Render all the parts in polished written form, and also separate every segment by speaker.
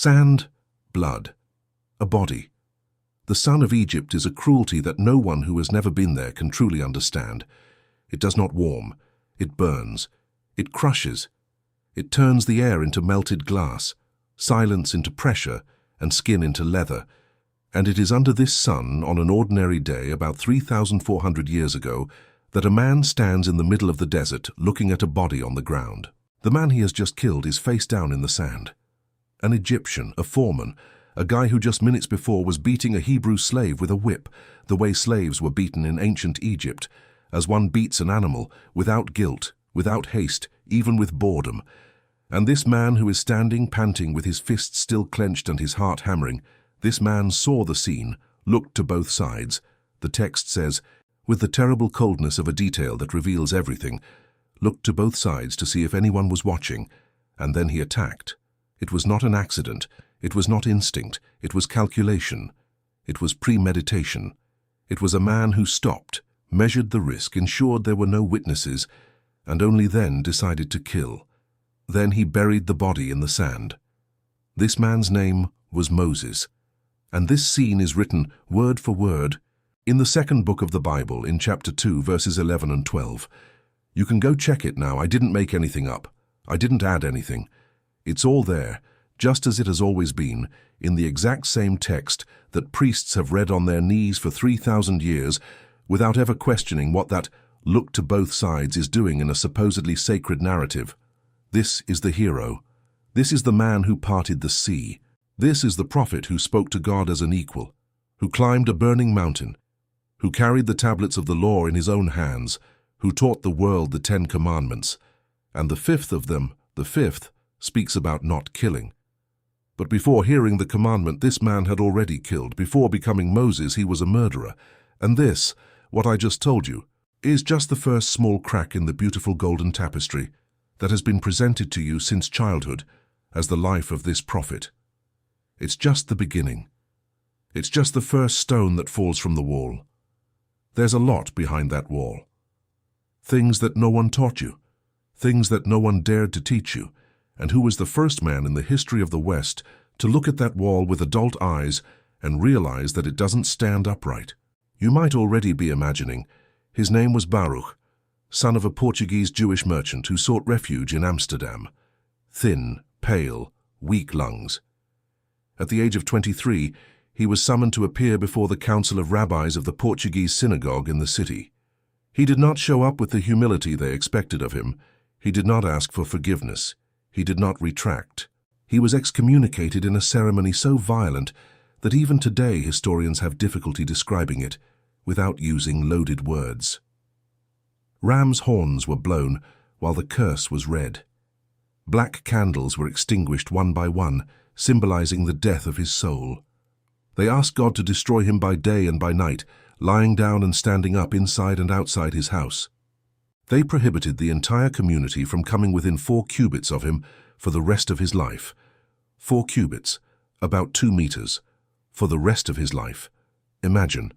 Speaker 1: Sand, blood, a body. The sun of Egypt is a cruelty that no one who has never been there can truly understand. It does not warm, it burns, it crushes, it turns the air into melted glass, silence into pressure, and skin into leather. And it is under this sun, on an ordinary day about 3,400 years ago, that a man stands in the middle of the desert looking at a body on the ground. The man he has just killed is face down in the sand. An Egyptian, a foreman, a guy who just minutes before was beating a Hebrew slave with a whip, the way slaves were beaten in ancient Egypt, as one beats an animal, without guilt, without haste, even with boredom. And this man who is standing panting with his fists still clenched and his heart hammering, this man saw the scene, looked to both sides. The text says, with the terrible coldness of a detail that reveals everything, looked to both sides to see if anyone was watching, and then he attacked. It was not an accident, it was not instinct, it was calculation, it was premeditation. It was a man who stopped, measured the risk, ensured there were no witnesses, and only then decided to kill. Then he buried the body in the sand. This man's name was Moses, and this scene is written word for word in the second book of the Bible, in chapter 2, verses 11 and 12. You can go check it now. I didn't make anything up. I didn't add anything. It's all there, just as it has always been, in the exact same text that priests have read on their knees for 3,000 years without ever questioning what that look to both sides is doing in a supposedly sacred narrative. This is the hero. This is the man who parted the sea. This is the prophet who spoke to God as an equal, who climbed a burning mountain, who carried the tablets of the law in his own hands, who taught the world the 10 Commandments. And the fifth of them, the fifth, speaks about not killing. But before hearing the commandment, this man had already killed. Before becoming Moses, he was a murderer. And this, what I just told you, is just the first small crack in the beautiful golden tapestry that has been presented to you since childhood as the life of this prophet. It's just the beginning. It's just the first stone that falls from the wall. There's a lot behind that wall. Things that no one taught you, things that no one dared to teach you, and who was the first man in the history of the West to look at that wall with adult eyes and realize that it doesn't stand upright. You might already be imagining, his name was Baruch, son of a Portuguese Jewish merchant who sought refuge in Amsterdam. Thin, pale, weak lungs. At the age of 23, he was summoned to appear before the council of rabbis of the Portuguese synagogue in the city. He did not show up with the humility they expected of him. He did not ask for forgiveness. He did not retract. He was excommunicated in a ceremony so violent that even today historians have difficulty describing it without using loaded words. Ram's horns were blown while the curse was read. Black candles were extinguished one by one, symbolizing the death of his soul. They asked God to destroy him by day and by night, lying down and standing up inside and outside his house. They prohibited the entire community from coming within 4 cubits of him for the rest of his life. 4 cubits, about 2 meters, for the rest of his life. Imagine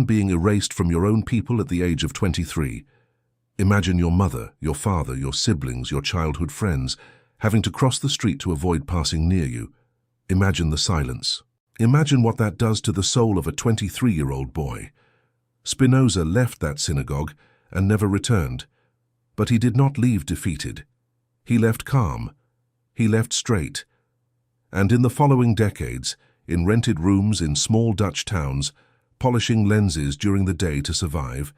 Speaker 1: being erased from your own people at the age of 23. Imagine your mother, your father, your siblings, your childhood friends, having to cross the street to avoid passing near you. Imagine the silence. Imagine what that does to the soul of a 23-year-old boy. Spinoza left that synagogue and never returned, but he did not leave defeated. He left calm. He left straight. And in the following decades, in rented rooms in small Dutch towns, polishing lenses during the day to survive,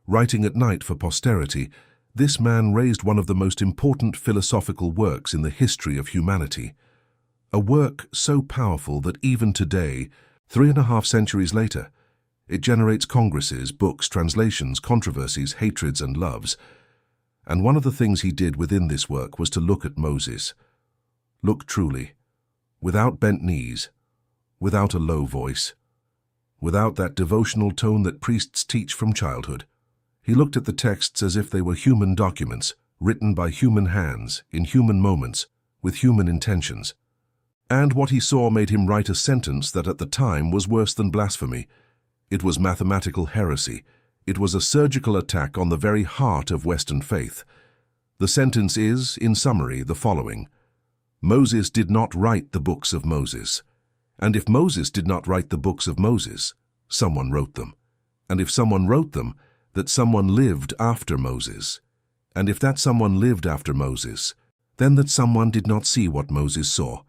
Speaker 1: writing at night for posterity, this man raised one of the most important philosophical works in the history of humanity. A work so powerful that even today, 3.5 centuries later, it generates congresses, books, translations, controversies, hatreds, and loves. And one of the things he did within this work was to look at Moses. Look truly, without bent knees, without a low voice, without that devotional tone that priests teach from childhood. He looked at the texts as if they were human documents, written by human hands, in human moments, with human intentions. And what he saw made him write a sentence that at the time was worse than blasphemy. It was mathematical heresy. It was a surgical attack on the very heart of Western faith. The sentence is, in summary, the following: Moses did not write the books of Moses. And if Moses did not write the books of Moses, someone wrote them. And if someone wrote them, that someone lived after Moses. And if that someone lived after Moses, then that someone did not see what Moses saw,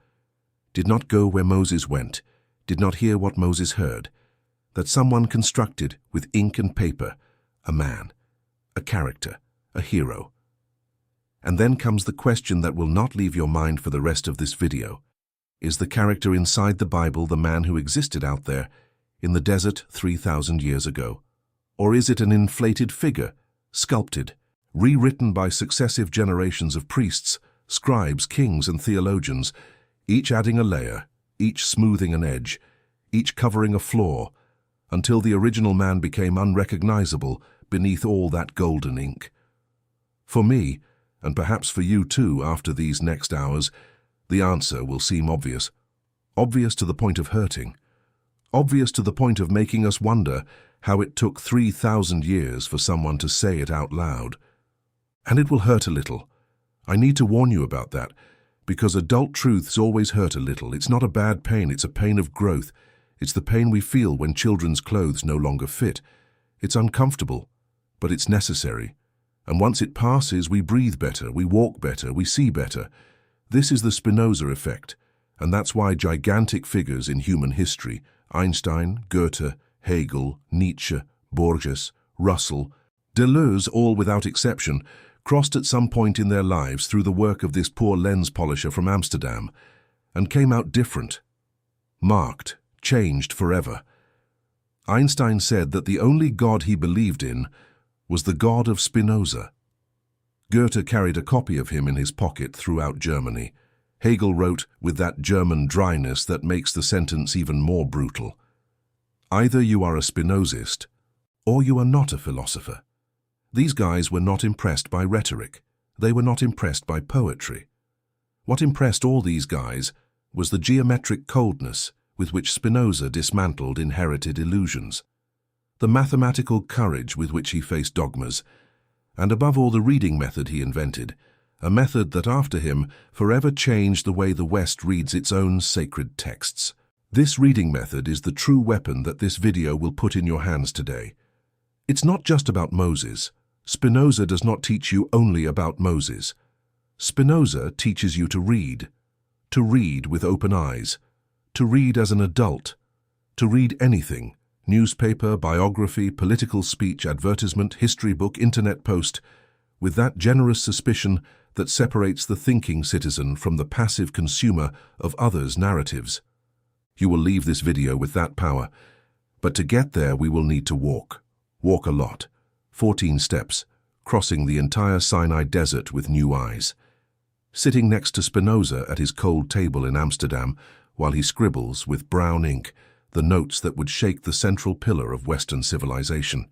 Speaker 1: did not go where Moses went, did not hear what Moses heard, that someone constructed with ink and paper a man, a character, a hero. And then comes the question that will not leave your mind for the rest of this video. Is the character inside the Bible the man who existed out there in the desert 3,000 years ago? Or is it an inflated figure, sculpted, rewritten by successive generations of priests, scribes, kings, and theologians, each adding a layer, each smoothing an edge, each covering a flaw, until the original man became unrecognizable beneath all that golden ink? For me, and perhaps for you too after these next hours, the answer will seem obvious. Obvious to the point of hurting. Obvious to the point of making us wonder how it took 3,000 years for someone to say it out loud. And it will hurt a little. I need to warn you about that, because adult truths always hurt a little. It's not a bad pain, it's a pain of growth. It's the pain we feel when children's clothes no longer fit. It's uncomfortable, but it's necessary. And once it passes, we breathe better, we walk better, we see better. This is the Spinoza effect, and that's why gigantic figures in human history, Einstein, Goethe, Hegel, Nietzsche, Borges, Russell, Deleuze, all without exception, crossed at some point in their lives through the work of this poor lens polisher from Amsterdam, and came out different, marked, changed forever. Einstein said that the only God he believed in was the God of Spinoza. Goethe carried a copy of him in his pocket throughout Germany. Hegel wrote with that German dryness that makes the sentence even more brutal. Either you are a Spinozist, or you are not a philosopher. These guys were not impressed by rhetoric. They were not impressed by poetry. What impressed all these guys was the geometric coldness with which Spinoza dismantled inherited illusions, the mathematical courage with which he faced dogmas, and above all the reading method he invented, a method that after him forever changed the way the West reads its own sacred texts. This reading method is the true weapon that this video will put in your hands today. It's not just about Moses. Spinoza does not teach you only about Moses. Spinoza teaches you to read with open eyes, to read as an adult, to read anything, newspaper, biography, political speech, advertisement, history book, internet post, with that generous suspicion that separates the thinking citizen from the passive consumer of others' narratives. You will leave this video with that power, but to get there we will need to walk a lot, 14 steps, crossing the entire Sinai desert with new eyes. Sitting next to Spinoza at his cold table in Amsterdam while he scribbles with brown ink the notes that would shake the central pillar of Western civilization.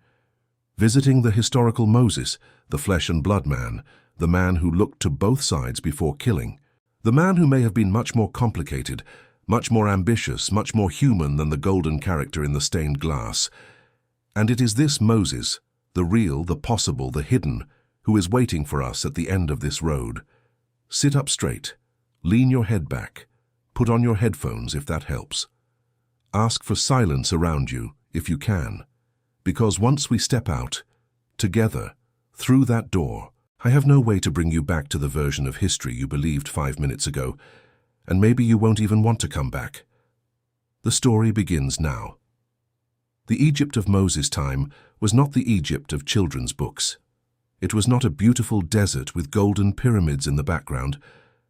Speaker 1: Visiting the historical Moses, the flesh and blood man, the man who looked to both sides before killing, the man who may have been much more complicated, much more ambitious, much more human than the golden character in the stained glass. And it is this Moses, the real, the possible, the hidden, who is waiting for us at the end of this road. Sit up straight, lean your head back, put on your headphones if that helps. Ask for silence around you if you can, because once we step out, together, through that door, I have no way to bring you back to the version of history you believed 5 minutes ago, and maybe you won't even want to come back. The story begins now. The Egypt of Moses' time was not the Egypt of children's books. It was not a beautiful desert with golden pyramids in the background,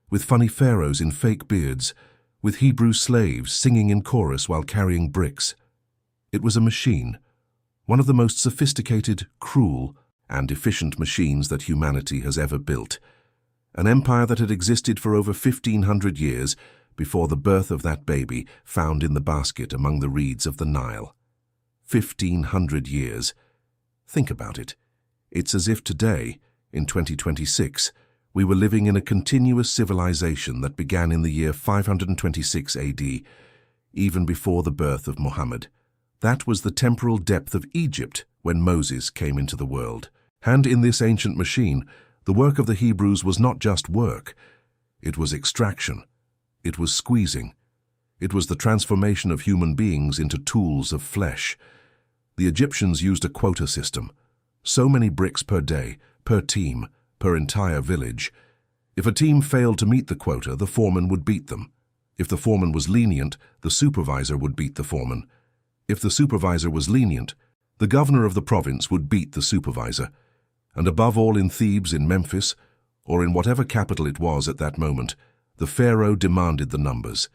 Speaker 1: with funny pharaohs in fake beards, with Hebrew slaves singing in chorus while carrying bricks. It was a machine, one of the most sophisticated, cruel, and efficient machines that humanity has ever built. An empire that had existed for over 1,500 years before the birth of that baby found in the basket among the reeds of the Nile. 1,500 years. Think about it. It's as if today, in 2026, we were living in a continuous civilization that began in the year 526 AD, even before the birth of Muhammad. That was the temporal depth of Egypt when Moses came into the world. And in this ancient machine, the work of the Hebrews was not just work. It was extraction. It was squeezing. It was the transformation of human beings into tools of flesh. The Egyptians used a quota system. So many bricks per day, per team, per entire village. If a team failed to meet the quota, the foreman would beat them. If the foreman was lenient, the supervisor would beat the foreman. If the supervisor was lenient, the governor of the province would beat the supervisor. And above all, in Thebes, in Memphis, or in whatever capital it was at that moment, the pharaoh demanded the numbers.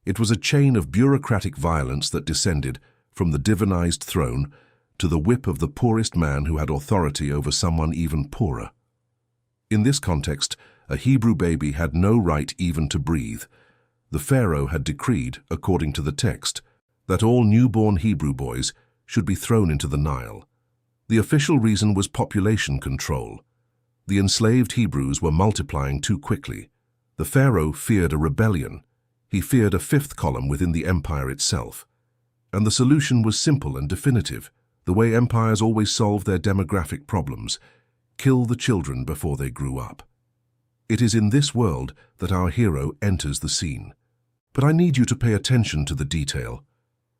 Speaker 1: It was a chain of bureaucratic violence that descended from the divinized throne to the whip of the poorest man who had authority over someone even poorer. In this context, a Hebrew baby had no right even to breathe. The pharaoh had decreed, according to the text, that all newborn Hebrew boys should be thrown into the Nile. The official reason was population control. The enslaved Hebrews were multiplying too quickly. The pharaoh feared a rebellion. He feared a fifth column within the empire itself. And the solution was simple and definitive, the way empires always solve their demographic problems: kill the children before they grew up. It is in this world that our hero enters the scene. But I need you to pay attention to the detail,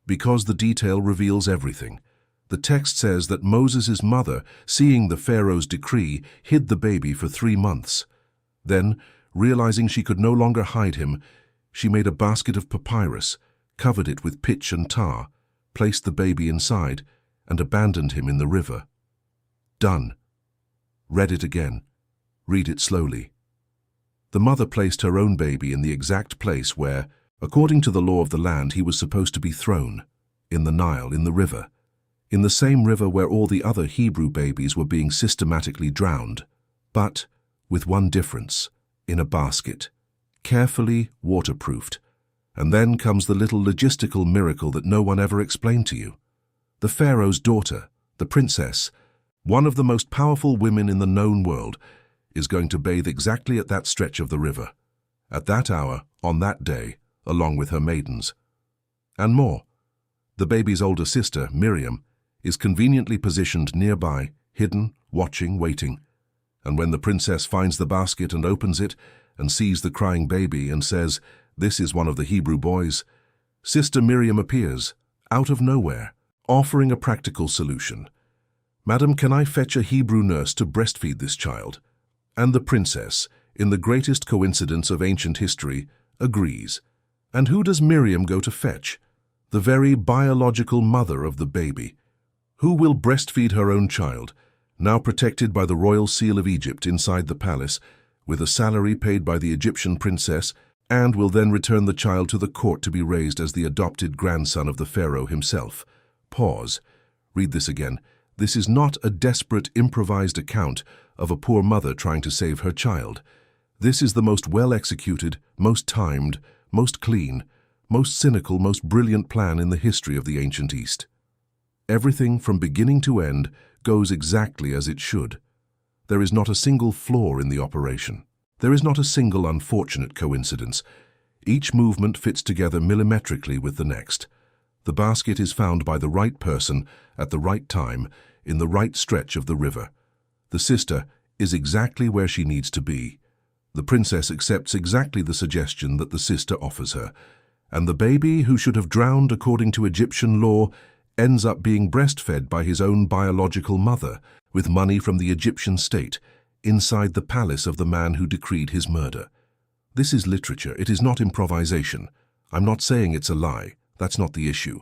Speaker 1: because the detail reveals everything. The text says that Moses' mother, seeing the Pharaoh's decree, hid the baby for 3 months. Then, realizing she could no longer hide him, she made a basket of papyrus, covered it with pitch and tar, placed the baby inside, and abandoned him in the river. Done. Read it again. Read it slowly. The mother placed her own baby in the exact place where, according to the law of the land, he was supposed to be thrown, in the Nile, in the river, in the same river where all the other Hebrew babies were being systematically drowned, but with one difference: in a basket, carefully waterproofed. And then comes the little logistical miracle that no one ever explained to you. The Pharaoh's daughter, the princess, one of the most powerful women in the known world, is going to bathe exactly at that stretch of the river, at that hour, on that day, along with her maidens. And more. The baby's older sister, Miriam, is conveniently positioned nearby, hidden, watching, waiting. And when the princess finds the basket and opens it and sees the crying baby and says, "This is one of the Hebrew boys," Sister Miriam appears, out of nowhere, offering a practical solution. "Madam, can I fetch a Hebrew nurse to breastfeed this child?" And the princess, in the greatest coincidence of ancient history, agrees. And who does Miriam go to fetch? The very biological mother of the baby. Who will breastfeed her own child, now protected by the royal seal of Egypt inside the palace, with a salary paid by the Egyptian princess, and will then return the child to the court to be raised as the adopted grandson of the pharaoh himself. Pause. Read this again. This is not a desperate, improvised account of a poor mother trying to save her child. This is the most well-executed, most timed, most clean, most cynical, most brilliant plan in the history of the ancient East. Everything from beginning to end goes exactly as it should. There is not a single flaw in the operation. There is not a single unfortunate coincidence. Each movement fits together millimetrically with the next. The basket is found by the right person at the right time in the right stretch of the river. The sister is exactly where she needs to be. The princess accepts exactly the suggestion that the sister offers her. And the baby, who should have drowned according to Egyptian law, ends up being breastfed by his own biological mother with money from the Egyptian state, inside the palace of the man who decreed his murder. This is literature. It is not improvisation. I'm not saying it's a lie. That's not the issue.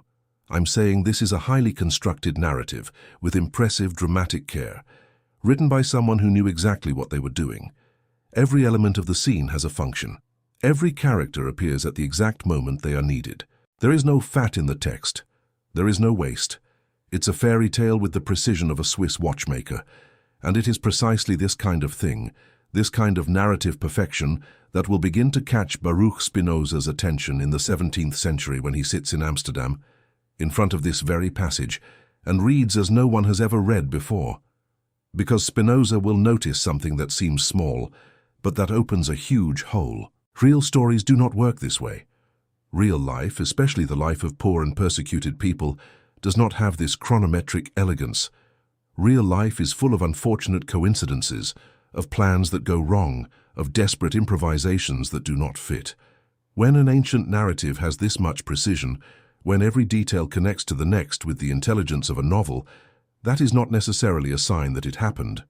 Speaker 1: I'm saying this is a highly constructed narrative with impressive dramatic care, written by someone who knew exactly what they were doing. Every element of the scene has a function. Every character appears at the exact moment they are needed. There is no fat in the text. There is no waste. It's a fairy tale with the precision of a Swiss watchmaker. And it is precisely this kind of thing, this kind of narrative perfection, that will begin to catch Baruch Spinoza's attention in the 17th century when he sits in Amsterdam, in front of this very passage, and reads as no one has ever read before. Because Spinoza will notice something that seems small, but that opens a huge hole. Real stories do not work this way. Real life, especially the life of poor and persecuted people, does not have this chronometric elegance. Real life is full of unfortunate coincidences, of plans that go wrong, of desperate improvisations that do not fit. When an ancient narrative has this much precision, when every detail connects to the next with the intelligence of a novel, that is not necessarily a sign that it happened.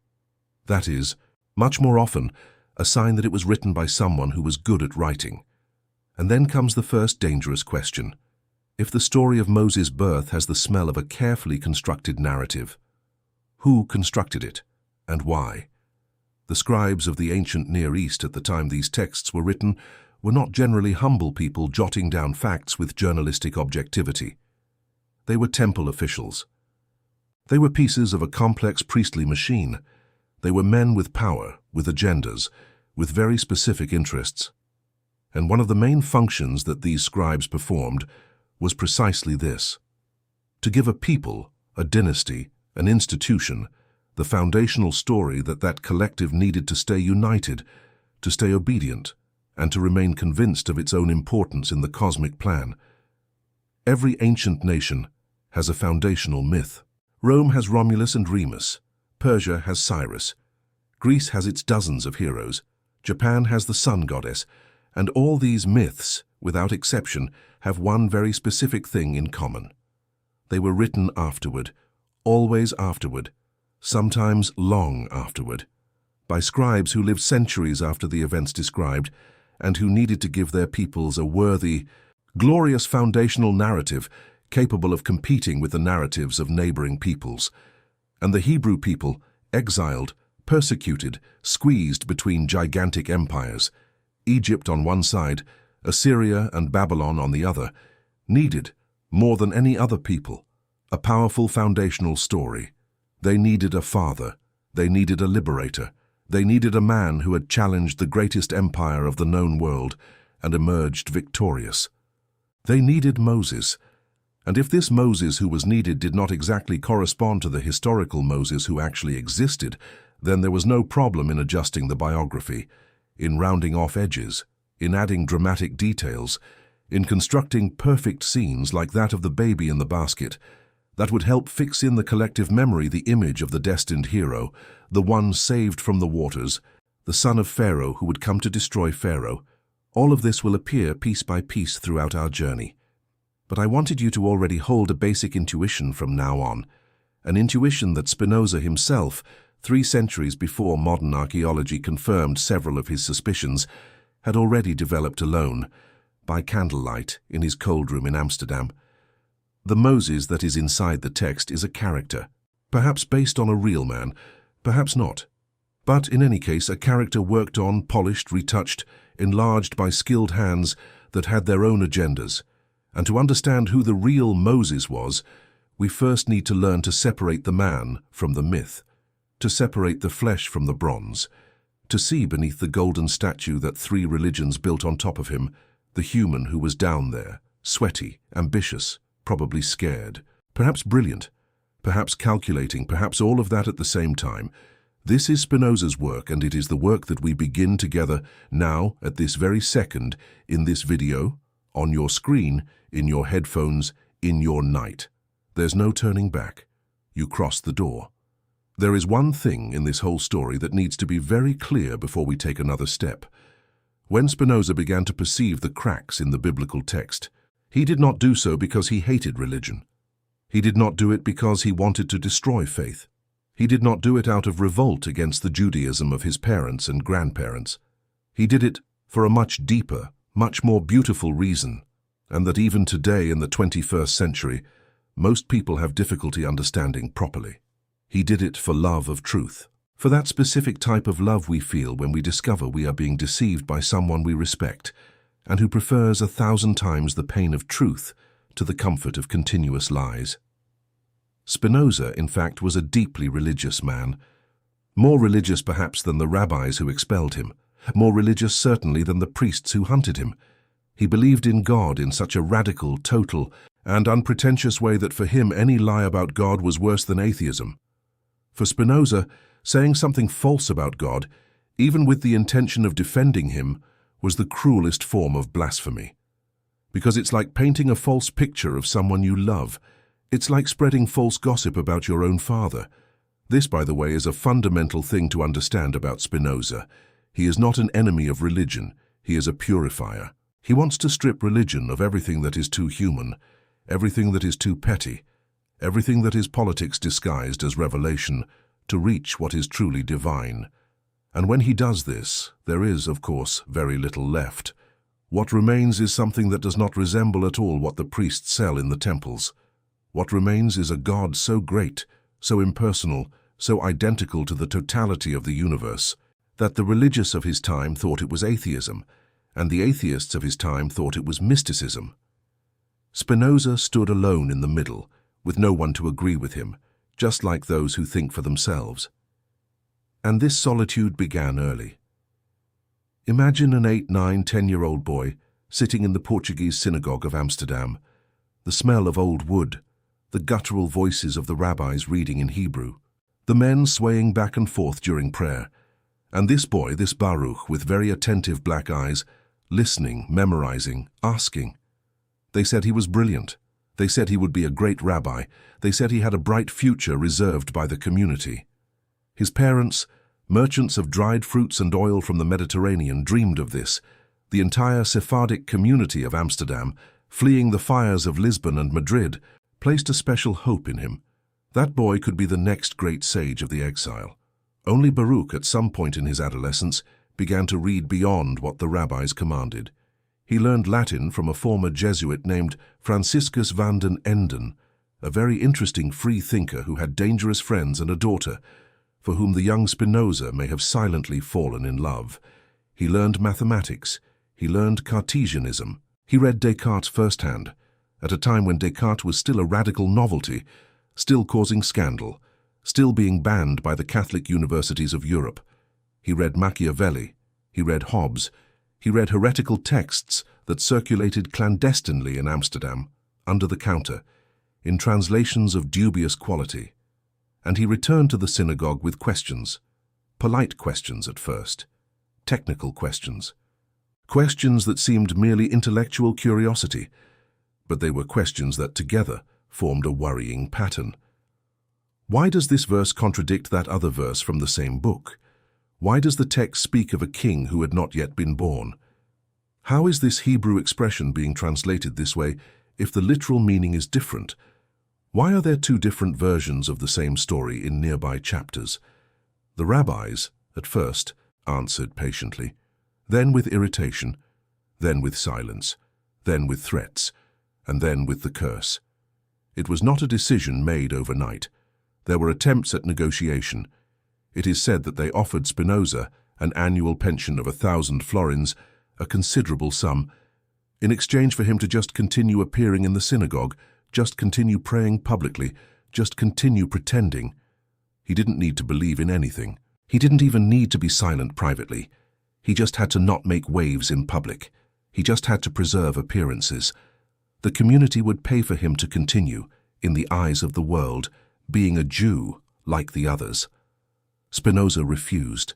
Speaker 1: That is, much more often, a sign that it was written by someone who was good at writing. And then comes the first dangerous question. If the story of Moses' birth has the smell of a carefully constructed narrative, who constructed it, and why? The scribes of the ancient Near East at the time these texts were written were not generally humble people jotting down facts with journalistic objectivity. They were temple officials. They were pieces of a complex priestly machine. They were men with power, with agendas, with very specific interests. And one of the main functions that these scribes performed was precisely this: to give a people, a dynasty, an institution, the foundational story that collective needed to stay united, to stay obedient, and to remain convinced of its own importance in the cosmic plan. Every ancient nation has a foundational myth. Rome has Romulus and Remus. Persia has Cyrus. Greece has its dozens of heroes. Japan has the sun goddess. And all these myths, without exception, have one very specific thing in common. They were written afterward, always afterward, sometimes long afterward, by scribes who lived centuries after the events described and who needed to give their peoples a worthy, glorious foundational narrative capable of competing with the narratives of neighboring peoples. And the Hebrew people, exiled, persecuted, squeezed between gigantic empires, Egypt on one side, Assyria and Babylon on the other, needed, more than any other people, a powerful foundational story. They needed a father. They needed a liberator. They needed a man who had challenged the greatest empire of the known world and emerged victorious. They needed Moses. And if this Moses who was needed did not exactly correspond to the historical Moses who actually existed, then there was no problem in adjusting the biography, in rounding off edges, in adding dramatic details, in constructing perfect scenes like that of the baby in the basket, that would help fix in the collective memory the image of the destined hero, the one saved from the waters, the son of Pharaoh who would come to destroy Pharaoh. All of this will appear piece by piece throughout our journey. But I wanted you to already hold a basic intuition from now on, an intuition that Spinoza himself, 3 centuries before modern archaeology confirmed several of his suspicions, had already developed alone, by candlelight, in his cold room in Amsterdam. The Moses that is inside the text is a character, perhaps based on a real man, perhaps not. But in any case, a character worked on, polished, retouched, enlarged by skilled hands that had their own agendas. And to understand who the real Moses was, we first need to learn to separate the man from the myth, to separate the flesh from the bronze, to see beneath the golden statue that 3 religions built on top of him, the human who was down there, sweaty, ambitious, probably scared, perhaps brilliant, perhaps calculating, perhaps all of that at the same time. This is Spinoza's work, and it is the work that we begin together now, at this very second, in this video, on your screen, in your headphones, in your night. There's no turning back. You cross the door. There is one thing in this whole story that needs to be very clear before we take another step. When Spinoza began to perceive the cracks in the biblical text, he did not do so because he hated religion. He did not do it because he wanted to destroy faith. He did not do it out of revolt against the Judaism of his parents and grandparents. He did it for a much deeper, much more beautiful reason, and that even today in the 21st century, most people have difficulty understanding properly. He did it for love of truth, for that specific type of love we feel when we discover we are being deceived by someone we respect, and who prefers 1,000 times the pain of truth to the comfort of continuous lies. Spinoza, in fact, was a deeply religious man, more religious perhaps than the rabbis who expelled him, more religious certainly than the priests who hunted him. He believed in God in such a radical, total, and unpretentious way that for him any lie about God was worse than atheism. For Spinoza, saying something false about God, even with the intention of defending him, was the cruelest form of blasphemy. Because it's like painting a false picture of someone you love. It's like spreading false gossip about your own father. This, by the way, is a fundamental thing to understand about Spinoza. He is not an enemy of religion, he is a purifier. He wants to strip religion of everything that is too human, everything that is too petty, everything that is politics disguised as revelation, to reach what is truly divine. And when he does this, there is, of course, very little left. What remains is something that does not resemble at all what the priests sell in the temples. What remains is a God so great, so impersonal, so identical to the totality of the universe, that the religious of his time thought it was atheism, and the atheists of his time thought it was mysticism. Spinoza stood alone in the middle, with no one to agree with him, just like those who think for themselves. And this solitude began early. Imagine an 8, 9, 10-year-old boy sitting in the Portuguese synagogue of Amsterdam, the smell of old wood, the guttural voices of the rabbis reading in Hebrew, the men swaying back and forth during prayer, and this boy, this Baruch, with very attentive black eyes, listening, memorizing, asking. They said he was brilliant. They said he would be a great rabbi. They said he had a bright future reserved by the community. His parents, merchants of dried fruits and oil from the Mediterranean, dreamed of this. The entire Sephardic community of Amsterdam, fleeing the fires of Lisbon and Madrid, placed a special hope in him. That boy could be the next great sage of the exile. Only Baruch, at some point in his adolescence, began to read beyond what the rabbis commanded. He learned Latin from a former Jesuit named Franciscus van den Enden, a very interesting free thinker who had dangerous friends and a daughter, for whom the young Spinoza may have silently fallen in love. He learned mathematics. He learned Cartesianism. He read Descartes firsthand, at a time when Descartes was still a radical novelty, still causing scandal, still being banned by the Catholic universities of Europe. He read Machiavelli. He read Hobbes. He read heretical texts that circulated clandestinely in Amsterdam, under the counter, in translations of dubious quality. And he returned to the synagogue with questions, polite questions at first, technical questions, questions that seemed merely intellectual curiosity, but they were questions that together formed a worrying pattern. Why does this verse contradict that other verse from the same book? Why does the text speak of a king who had not yet been born? How is this Hebrew expression being translated this way if the literal meaning is different? Why are there two different versions of the same story in nearby chapters? The rabbis, at first, answered patiently, then with irritation, then with silence, then with threats, and then with the curse. It was not a decision made overnight. There were attempts at negotiation. It is said that they offered Spinoza an annual pension of 1,000 florins, a considerable sum, in exchange for him to just continue appearing in the synagogue, just continue praying publicly, just continue pretending. He didn't need to believe in anything. He didn't even need to be silent privately. He just had to not make waves in public. He just had to preserve appearances. The community would pay for him to continue, in the eyes of the world, being a Jew like the others. Spinoza refused,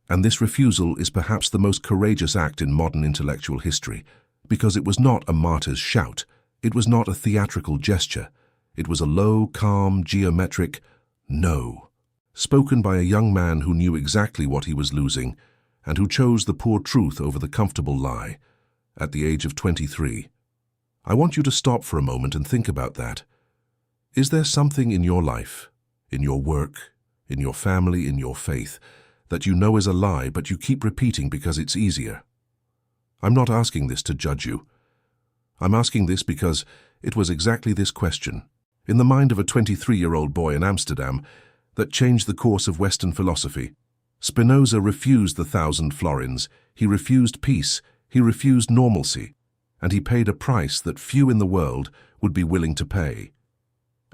Speaker 1: and this refusal is perhaps the most courageous act in modern intellectual history, because it was not a martyr's shout, it was not a theatrical gesture, it was a low, calm, geometric no, spoken by a young man who knew exactly what he was losing, and who chose the poor truth over the comfortable lie, at the age of 23. I want you to stop for a moment and think about that. Is there something in your life, in your work, in your family, in your faith, that you know is a lie but you keep repeating because it's easier? I'm not asking this to judge you. I'm asking this because it was exactly this question, in the mind of a 23-year-old boy in Amsterdam, that changed the course of Western philosophy. Spinoza refused the 1,000 florins, he refused peace, he refused normalcy, and he paid a price that few in the world would be willing to pay.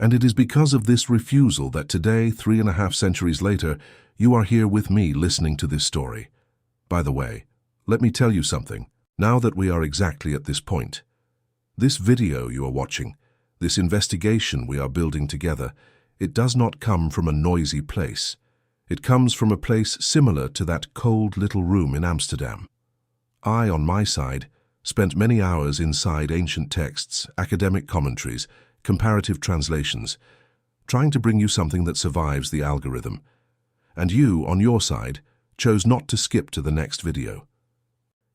Speaker 1: And it is because of this refusal that today, 3.5 centuries later, you are here with me listening to this story. By the way, let me tell you something, now that we are exactly at this point. This video you are watching, this investigation we are building together, it does not come from a noisy place. It comes from a place similar to that cold little room in Amsterdam. I, on my side, spent many hours inside ancient texts, academic commentaries, comparative translations, trying to bring you something that survives the algorithm. And you, on your side, chose not to skip to the next video.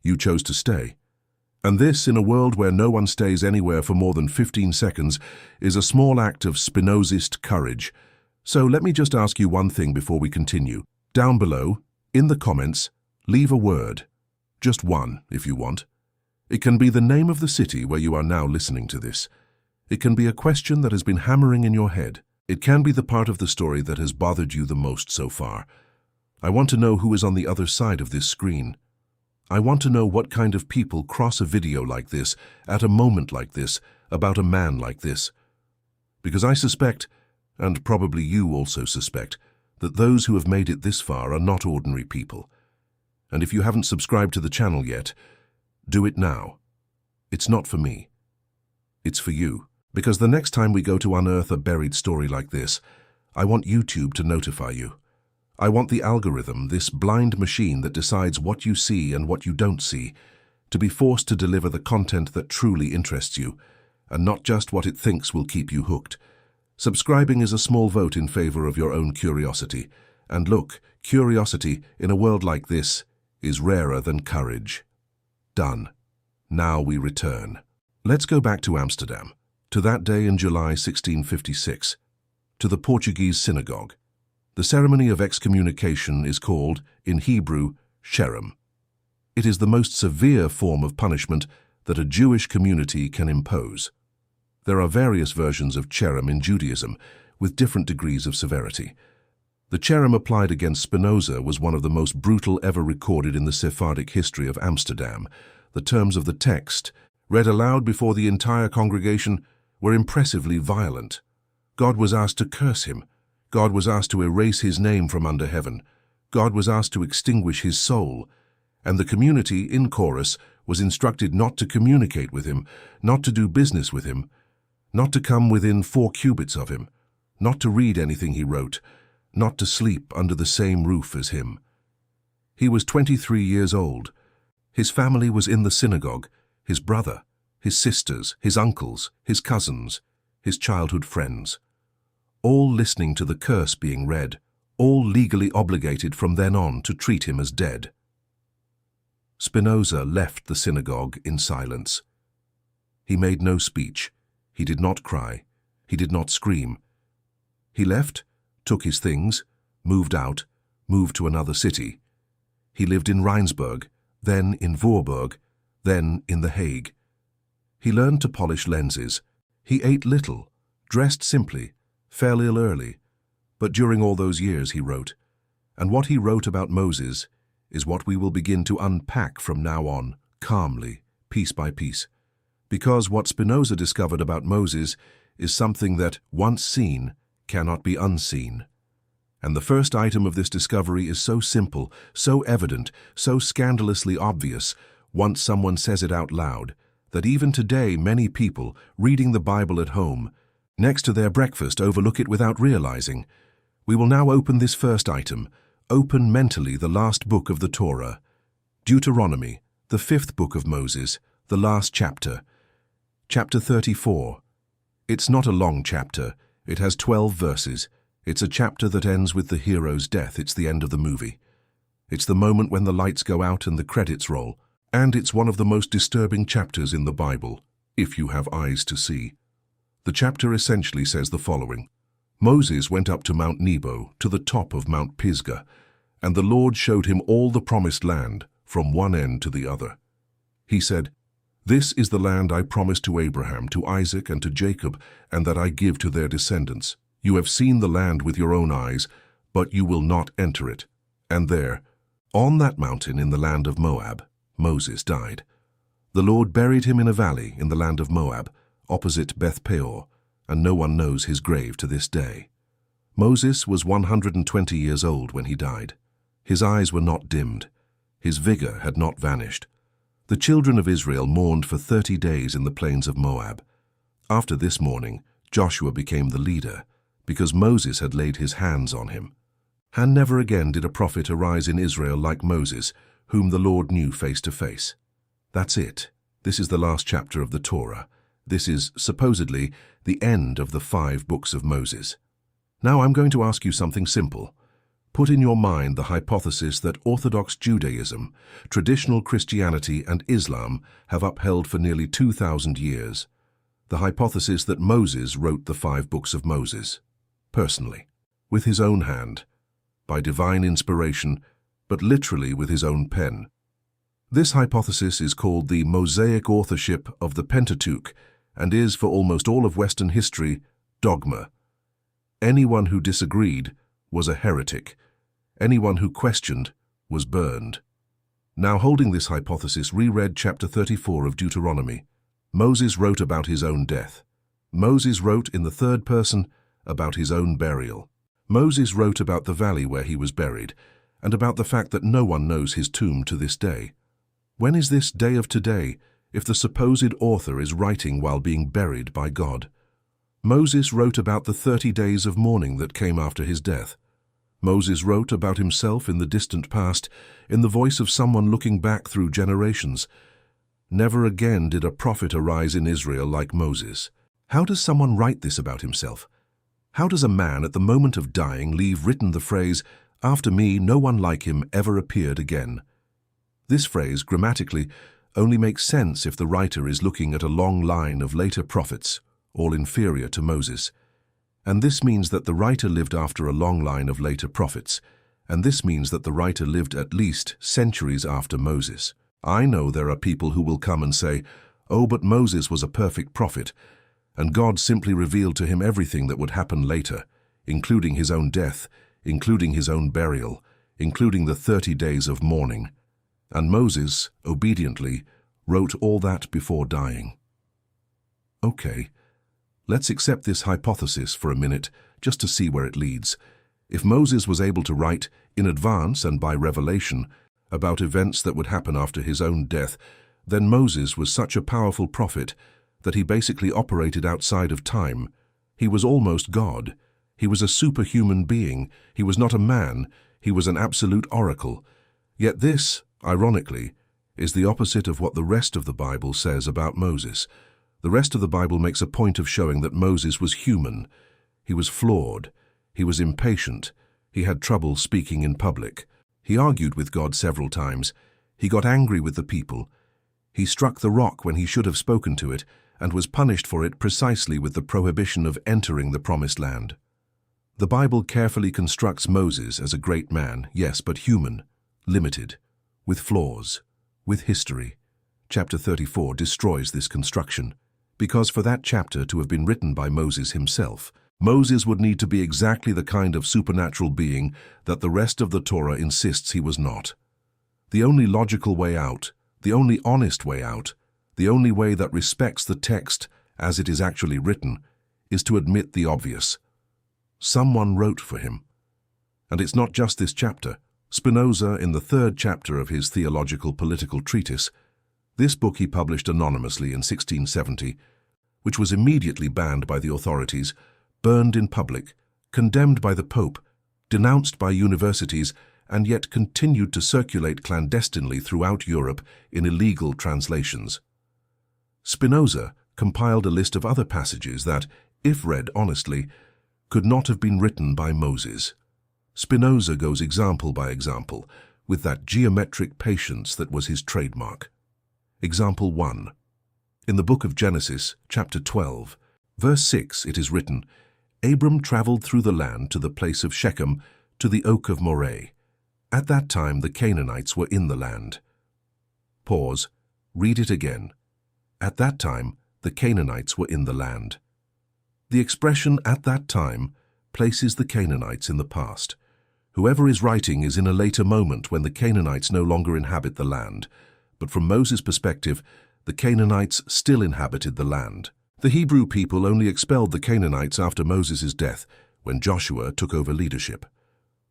Speaker 1: You chose to stay. And this, in a world where no one stays anywhere for more than 15 seconds, is a small act of Spinozist courage. So let me just ask you one thing before we continue. Down below, in the comments, leave a word. Just one, if you want. It can be the name of the city where you are now listening to this. It can be a question that has been hammering in your head. It can be the part of the story that has bothered you the most so far. I want to know who is on the other side of this screen. I want to know what kind of people cross a video like this, at a moment like this, about a man like this. Because I suspect, and probably you also suspect, that those who have made it this far are not ordinary people. And if you haven't subscribed to the channel yet, do it now. It's not for me. It's for you. Because the next time we go to unearth a buried story like this, I want YouTube to notify you. I want the algorithm, this blind machine that decides what you see and what you don't see, to be forced to deliver the content that truly interests you, and not just what it thinks will keep you hooked. Subscribing is a small vote in favor of your own curiosity. And look, curiosity, in a world like this, is rarer than courage. Done. Now we return. Let's go back to Amsterdam, to that day in July 1656, to the Portuguese synagogue. The ceremony of excommunication is called, in Hebrew, sherem. It is the most severe form of punishment that a Jewish community can impose. There are various versions of cherem in Judaism, with different degrees of severity. The cherem applied against Spinoza was one of the most brutal ever recorded in the Sephardic history of Amsterdam. The terms of the text, read aloud before the entire congregation, were impressively violent. God was asked to curse him. God was asked to erase his name from under heaven. God was asked to extinguish his soul. And the community, in chorus, was instructed not to communicate with him, not to do business with him, not to come within 4 cubits of him, not to read anything he wrote, not to sleep under the same roof as him. He was 23 years old. His family was in the synagogue, his brother, his sisters, his uncles, his cousins, his childhood friends, all listening to the curse being read, all legally obligated from then on to treat him as dead. Spinoza left the synagogue in silence. He made no speech. He did not cry. He did not scream. He left, took his things, moved out, moved to another city. He lived in Rijnsburg, then in Voorburg, then in The Hague. He learned to polish lenses. He ate little, dressed simply, fell ill early. But during all those years he wrote. And what he wrote about Moses is what we will begin to unpack from now on, calmly, piece by piece. Because what Spinoza discovered about Moses is something that, once seen, cannot be unseen. And the first item of this discovery is so simple, so evident, so scandalously obvious, once someone says it out loud, that even today many people, reading the Bible at home, next to their breakfast, overlook it without realizing. We will now open this first item, open mentally the last book of the Torah, Deuteronomy, the 5th book of Moses, the last chapter, chapter 34. It's not a long chapter. It has 12 verses. It's a chapter that ends with the hero's death. It's the end of the movie. It's the moment when the lights go out and the credits roll. And it's one of the most disturbing chapters in the Bible, if you have eyes to see. The chapter essentially says the following. Moses went up to Mount Nebo, to the top of Mount Pisgah, and the Lord showed him all the promised land, from one end to the other. He said, "This is the land I promised to Abraham, to Isaac, and to Jacob, and that I give to their descendants. You have seen the land with your own eyes, but you will not enter it." And there, on that mountain in the land of Moab, Moses died. The Lord buried him in a valley in the land of Moab, opposite Beth Peor, and no one knows his grave to this day. Moses was 120 years old when he died. His eyes were not dimmed. His vigor had not vanished. The children of Israel mourned for 30 days in the plains of Moab. After this mourning, Joshua became the leader, because Moses had laid his hands on him. And never again did a prophet arise in Israel like Moses, whom the Lord knew face to face. That's it. This is the last chapter of the Torah. This is, supposedly, the end of the 5 books of Moses. Now I'm going to ask you something simple. Put in your mind the hypothesis that Orthodox Judaism, traditional Christianity, and Islam have upheld for nearly 2,000 years. The hypothesis that Moses wrote the 5 books of Moses, personally, with his own hand, by divine inspiration, but literally with his own pen. This hypothesis is called the Mosaic authorship of the Pentateuch and is, for almost all of Western history, dogma. Anyone who disagreed was a heretic. Anyone who questioned was burned. Now, holding this hypothesis, reread chapter 34 of Deuteronomy. Moses wrote about his own death. Moses wrote in the third person about his own burial. Moses wrote about the valley where he was buried and about the fact that no one knows his tomb to this day. When is this day of today if the supposed author is writing while being buried by God? Moses wrote about the 30 days of mourning that came after his death. Moses wrote about himself in the distant past in the voice of someone looking back through generations. Never again did a prophet arise in Israel like Moses. How does someone write this about himself? How does a man at the moment of dying leave written the phrase, "After me no one like him ever appeared again"? This phrase, grammatically, only makes sense if the writer is looking at a long line of later prophets, all inferior to Moses. And this means that the writer lived after a long line of later prophets, and this means that the writer lived at least centuries after Moses. I know there are people who will come and say, "Oh, but Moses was a perfect prophet, and God simply revealed to him everything that would happen later, including his own death, including his own burial, including the 30 days of mourning. And Moses, obediently, wrote all that before dying." Okay, let's accept this hypothesis for a minute, just to see where it leads. If Moses was able to write, in advance and by revelation, about events that would happen after his own death, then Moses was such a powerful prophet that he basically operated outside of time. He was almost God. He was a superhuman being. He was not a man. He was an absolute oracle. Yet this, ironically, is the opposite of what the rest of the Bible says about Moses. The rest of the Bible makes a point of showing that Moses was human. He was flawed. He was impatient. He had trouble speaking in public. He argued with God several times. He got angry with the people. He struck the rock when he should have spoken to it and was punished for it precisely with the prohibition of entering the promised land. The Bible carefully constructs Moses as a great man, yes, but human, limited, with flaws, with history. Chapter 34 destroys this construction, because for that chapter to have been written by Moses himself, Moses would need to be exactly the kind of supernatural being that the rest of the Torah insists he was not. The only logical way out, the only honest way out, the only way that respects the text as it is actually written, is to admit the obvious. Someone wrote for him. And it's not just this chapter. Spinoza, in the 3rd chapter of his theological political treatise, this book he published anonymously in 1670, which was immediately banned by the authorities, burned in public, condemned by the Pope, denounced by universities, and yet continued to circulate clandestinely throughout Europe in illegal translations. Spinoza compiled a list of other passages that, if read honestly, could not have been written by Moses. Spinoza goes example by example, with that geometric patience that was his trademark. Example 1. In the book of Genesis, chapter 12, verse 6, it is written, "Abram traveled through the land to the place of Shechem, to the oak of Moreh. At that time the Canaanites were in the land." Pause. Read it again. At that time the Canaanites were in the land. The expression "at that time" places the Canaanites in the past. Whoever is writing is in a later moment when the Canaanites no longer inhabit the land. But from Moses' perspective, the Canaanites still inhabited the land. The Hebrew people only expelled the Canaanites after Moses' death, when Joshua took over leadership.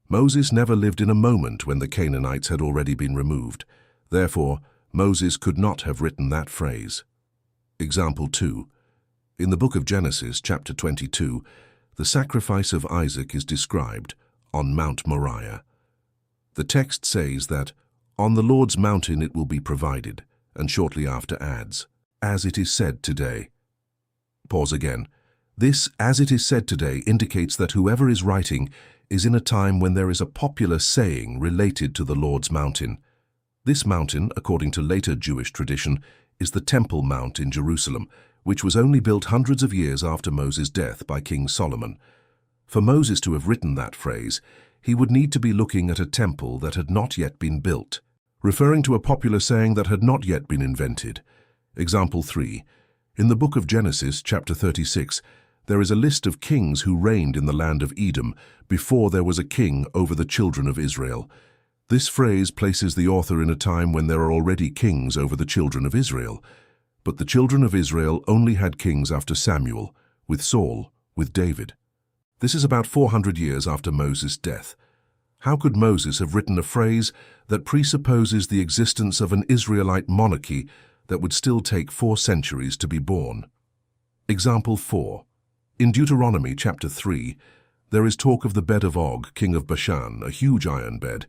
Speaker 1: Moses never lived in a moment when the Canaanites had already been removed. Therefore, Moses could not have written that phrase. Example 2. In the book of Genesis, chapter 22, the sacrifice of Isaac is described on Mount Moriah. The text says that, "On the Lord's mountain it will be provided," and shortly after adds, "as it is said today." Pause again. This "as it is said today" indicates that whoever is writing is in a time when there is a popular saying related to the Lord's mountain. This mountain, according to later Jewish tradition, is the Temple Mount in Jerusalem, which was only built hundreds of years after Moses' death by King Solomon. For Moses to have written that phrase, he would need to be looking at a temple that had not yet been built, referring to a popular saying that had not yet been invented. Example 3. In the book of Genesis, chapter 36, there is a list of kings who reigned in the land of Edom before there was a king over the children of Israel. This phrase places the author in a time when there are already kings over the children of Israel. But the children of Israel only had kings after Samuel, with Saul, with David. This is about 400 years after Moses' death. How could Moses have written a phrase that presupposes the existence of an Israelite monarchy that would still take 4 centuries to be born? Example 4. In Deuteronomy chapter 3, there is talk of the bed of Og, king of Bashan, a huge iron bed,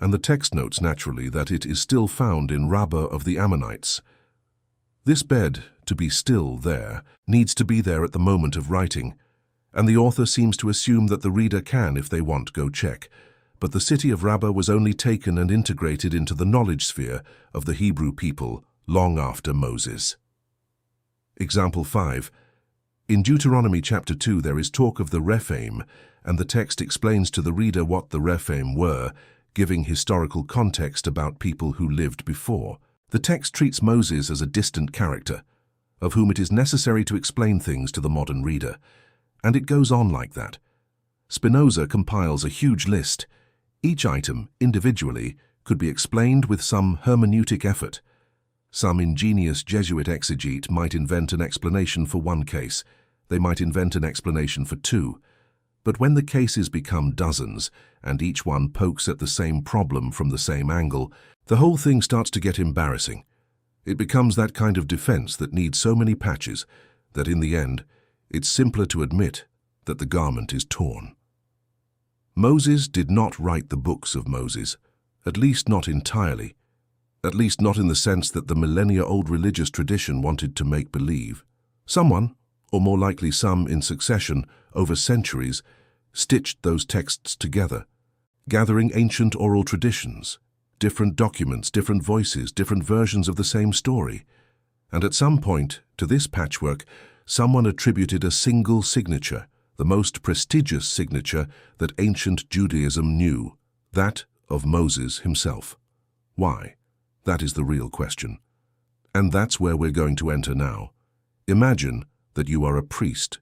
Speaker 1: and the text notes naturally that it is still found in Rabbah of the Ammonites. This bed, to be still there, needs to be there at the moment of writing, and the author seems to assume that the reader can, if they want, go check. But the city of Rabbah was only taken and integrated into the knowledge sphere of the Hebrew people long after Moses. Example 5. In Deuteronomy chapter 2 there is talk of the Rephaim, and the text explains to the reader what the Rephaim were, giving historical context about people who lived before. The text treats Moses as a distant character, of whom it is necessary to explain things to the modern reader. And it goes on like that. Spinoza compiles a huge list. Each item, individually, could be explained with some hermeneutic effort. Some ingenious Jesuit exegete might invent an explanation for one case. They might invent an explanation for 2. But when the cases become dozens, and each one pokes at the same problem from the same angle, the whole thing starts to get embarrassing. It becomes that kind of defense that needs so many patches that in the end, it's simpler to admit that the garment is torn. Moses did not write the books of Moses, at least not entirely, at least not in the sense that the millennia-old religious tradition wanted to make believe. Someone, or more likely some in succession, over centuries, stitched those texts together, gathering ancient oral traditions, different documents, different voices, different versions of the same story. And at some point, to this patchwork, someone attributed a single signature, the most prestigious signature that ancient Judaism knew, that of Moses himself. Why? That is the real question. And that's where we're going to enter now. Imagine that you are a priest,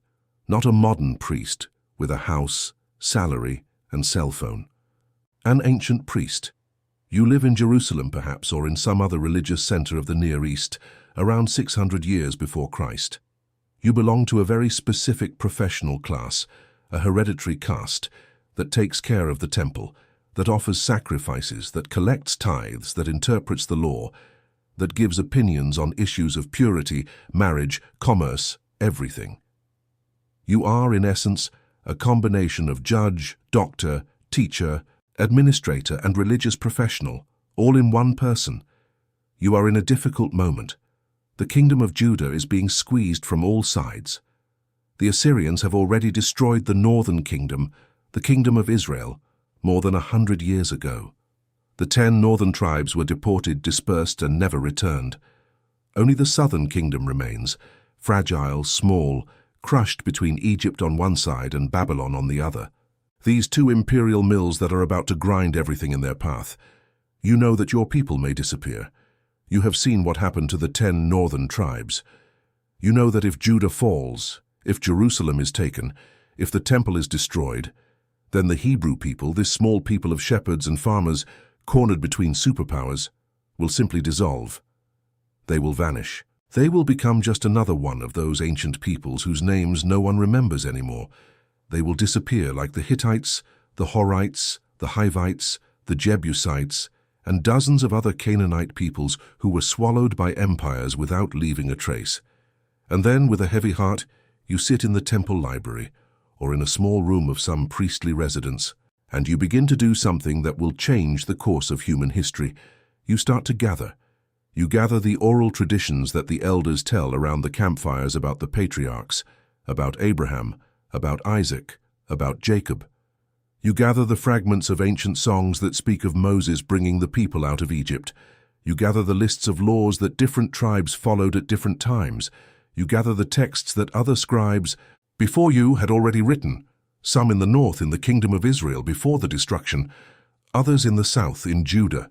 Speaker 1: not a modern priest with a house, salary, and cell phone. An ancient priest. You live in Jerusalem perhaps, or in some other religious center of the Near East, around 600 years before Christ. You belong to a very specific professional class, a hereditary caste, that takes care of the temple, that offers sacrifices, that collects tithes, that interprets the law, that gives opinions on issues of purity, marriage, commerce, everything. You are, in essence, a combination of judge, doctor, teacher, administrator, and religious professional, all in one person. You are in a difficult moment. The kingdom of Judah is being squeezed from all sides. The Assyrians have already destroyed the northern kingdom, the kingdom of Israel, more than 100 years ago. The 10 northern tribes were deported, dispersed, and never returned. Only the southern kingdom remains, fragile, small, crushed between Egypt on one side and Babylon on the other. These 2 imperial mills that are about to grind everything in their path. You know that your people may disappear. You have seen what happened to the 10 northern tribes. You know that if Judah falls, if Jerusalem is taken, if the temple is destroyed, then the Hebrew people, this small people of shepherds and farmers, cornered between superpowers, will simply dissolve. They will vanish. They will become just another one of those ancient peoples whose names no one remembers anymore. They will disappear like the Hittites, the Horites, the Hivites, the Jebusites, and dozens of other Canaanite peoples who were swallowed by empires without leaving a trace. And then, with a heavy heart, you sit in the temple library, or in a small room of some priestly residence, and you begin to do something that will change the course of human history. You start to gather. You gather the oral traditions that the elders tell around the campfires about the patriarchs, about Abraham, about Isaac, about Jacob. You gather the fragments of ancient songs that speak of Moses bringing the people out of Egypt. You gather the lists of laws that different tribes followed at different times. You gather the texts that other scribes before you had already written, some in the north in the kingdom of Israel before the destruction, others in the south in Judah.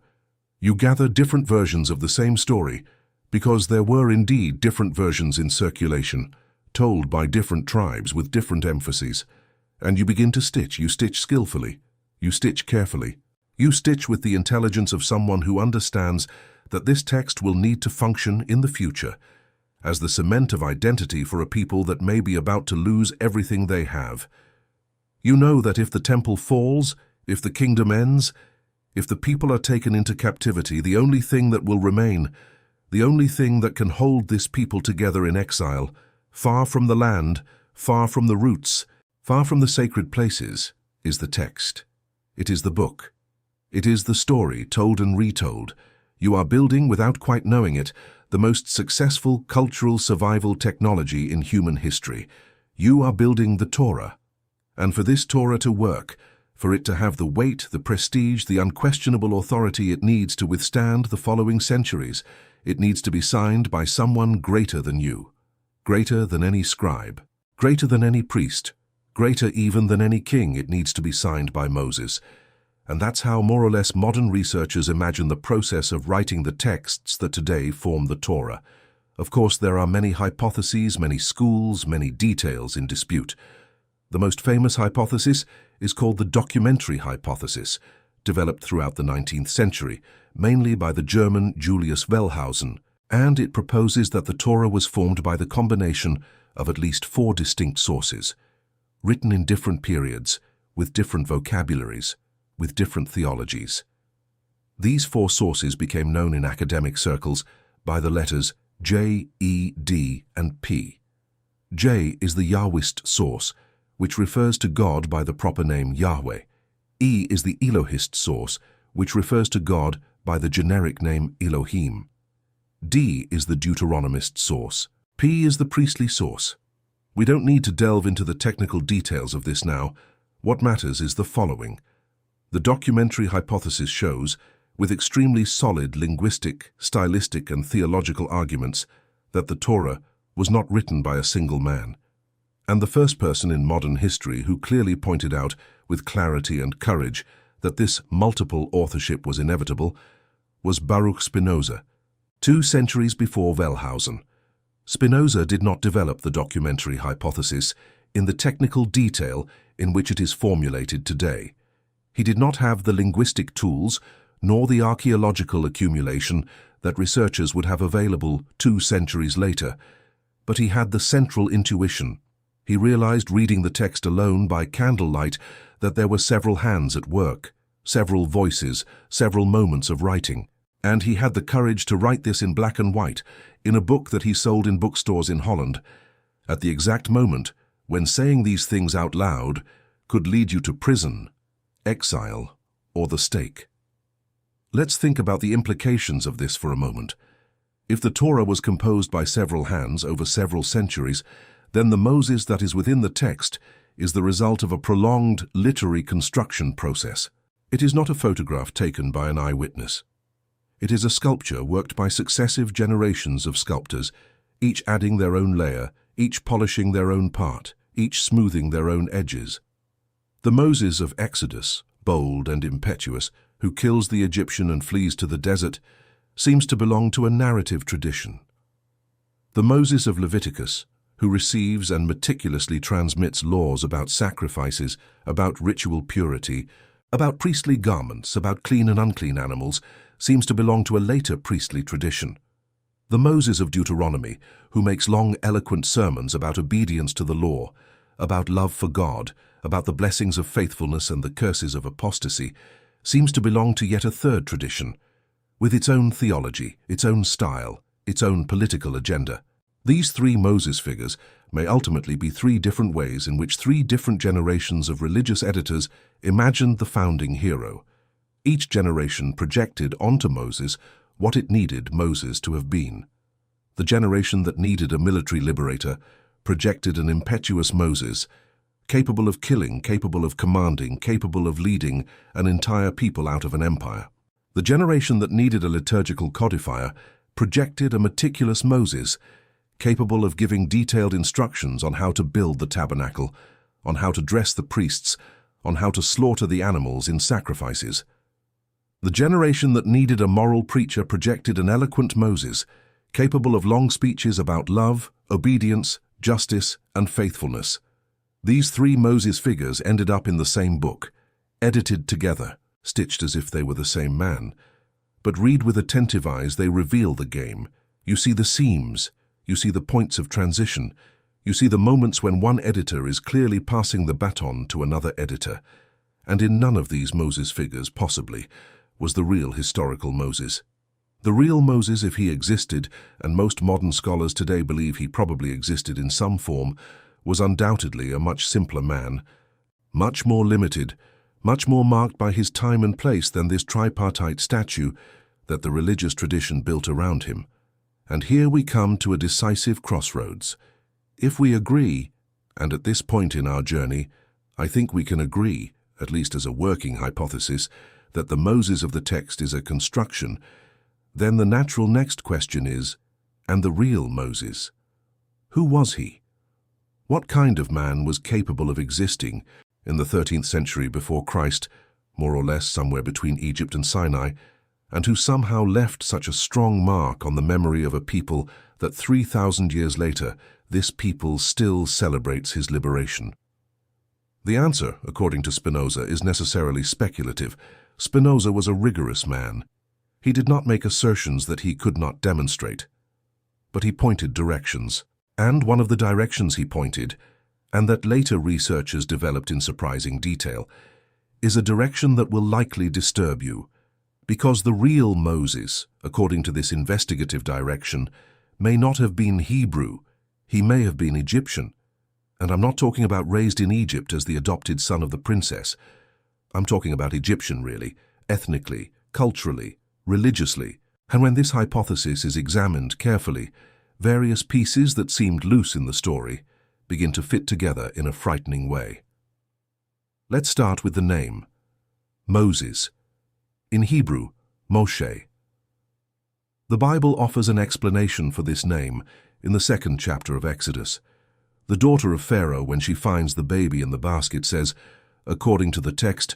Speaker 1: You gather different versions of the same story, because there were indeed different versions in circulation, told by different tribes with different emphases. And you begin to stitch. You stitch skillfully. You stitch carefully. You stitch with the intelligence of someone who understands that this text will need to function in the future as the cement of identity for a people that may be about to lose everything they have. You know that if the temple falls, if the kingdom ends, if the people are taken into captivity, the only thing that will remain, the only thing that can hold this people together in exile, far from the land, far from the roots, far from the sacred places, is the text. It is the book. It is the story told and retold. You are building, without quite knowing it, the most successful cultural survival technology in human history. You are building the Torah. And for this Torah to work, for it to have the weight, the prestige, the unquestionable authority it needs to withstand the following centuries, it needs to be signed by someone greater than you, greater than any scribe, greater than any priest, greater even than any king. It needs to be signed by Moses. And that's how more or less modern researchers imagine the process of writing the texts that today form the Torah. Of course, there are many hypotheses, many schools, many details in dispute. The most famous hypothesis is called the documentary hypothesis, developed throughout the 19th century, mainly by the German Julius Wellhausen, and it proposes that the Torah was formed by the combination of at least 4 distinct sources, written in different periods, with different vocabularies, with different theologies. These 4 sources became known in academic circles by the letters J, E, D, and P. J is the Yahwist source, which refers to God by the proper name Yahweh. E is the Elohist source, which refers to God by the generic name Elohim. D is the Deuteronomist source. P is the priestly source. We don't need to delve into the technical details of this now. What matters is the following. The documentary hypothesis shows, with extremely solid linguistic, stylistic, and theological arguments, that the Torah was not written by a single man. And the first person in modern history who clearly pointed out, with clarity and courage, that this multiple authorship was inevitable was Baruch Spinoza, 2 centuries before Wellhausen. Spinoza did not develop the documentary hypothesis in the technical detail in which it is formulated today. He did not have the linguistic tools nor the archaeological accumulation that researchers would have available 2 centuries later, but he had the central intuition. He realized, reading the text alone by candlelight, that there were several hands at work, several voices, several moments of writing, and he had the courage to write this in black and white in a book that he sold in bookstores in Holland, at the exact moment when saying these things out loud could lead you to prison, exile, or the stake. Let's think about the implications of this for a moment. If the Torah was composed by several hands over several centuries, then the Moses that is within the text is the result of a prolonged literary construction process. It is not a photograph taken by an eyewitness. It is a sculpture worked by successive generations of sculptors, each adding their own layer, each polishing their own part, each smoothing their own edges. The Moses of Exodus, bold and impetuous, who kills the Egyptian and flees to the desert, seems to belong to a narrative tradition. The Moses of Leviticus, who receives and meticulously transmits laws about sacrifices, about ritual purity, about priestly garments, about clean and unclean animals, seems to belong to a later priestly tradition. The Moses of Deuteronomy, who makes long, eloquent sermons about obedience to the law, about love for God, about the blessings of faithfulness and the curses of apostasy, seems to belong to yet a third tradition, with its own theology, its own style, its own political agenda. These 3 Moses figures may ultimately be 3 different ways in which 3 different generations of religious editors imagined the founding hero. Each generation projected onto Moses what it needed Moses to have been. The generation that needed a military liberator projected an impetuous Moses. capable of killing, capable of commanding, capable of leading an entire people out of an empire. The generation that needed a liturgical codifier projected a meticulous Moses, capable of giving detailed instructions on how to build the tabernacle, on how to dress the priests, on how to slaughter the animals in sacrifices. The generation that needed a moral preacher projected an eloquent Moses, capable of long speeches about love, obedience, justice, and faithfulness. These three Moses figures ended up in the same book, edited together, stitched as if they were the same man. But read with attentive eyes, they reveal the game. You see the seams, you see the points of transition, you see the moments when one editor is clearly passing the baton to another editor. And in none of these Moses figures, possibly, was the real historical Moses. The real Moses, if he existed, and most modern scholars today believe he probably existed in some form, was undoubtedly a much simpler man, much more limited, much more marked by his time and place than this tripartite statue that the religious tradition built around him. And here we come to a decisive crossroads. If we agree, and at this point in our journey, I think we can agree, at least as a working hypothesis, that the Moses of the text is a construction, then the natural next question is, and the real Moses? Who was he? What kind of man was capable of existing in the 13th century before Christ, more or less somewhere between Egypt and Sinai, and who somehow left such a strong mark on the memory of a people that 3,000 years later, this people still celebrates his liberation? The answer, according to Spinoza, is necessarily speculative. Spinoza was a rigorous man. He did not make assertions that he could not demonstrate, but he pointed directions. And one of the directions he pointed, and that later researchers developed in surprising detail, is a direction that will likely disturb you, because the real Moses, according to this investigative direction, may not have been Hebrew, he may have been Egyptian. And I'm not talking about raised in Egypt as the adopted son of the princess. I'm talking about Egyptian, really, ethnically, culturally, religiously. And when this hypothesis is examined carefully, various pieces that seemed loose in the story begin to fit together in a frightening way. Let's start with the name. Moses. In Hebrew, Moshe. The Bible offers an explanation for this name in the 2nd chapter of Exodus. The daughter of Pharaoh, when she finds the baby in the basket, says, according to the text,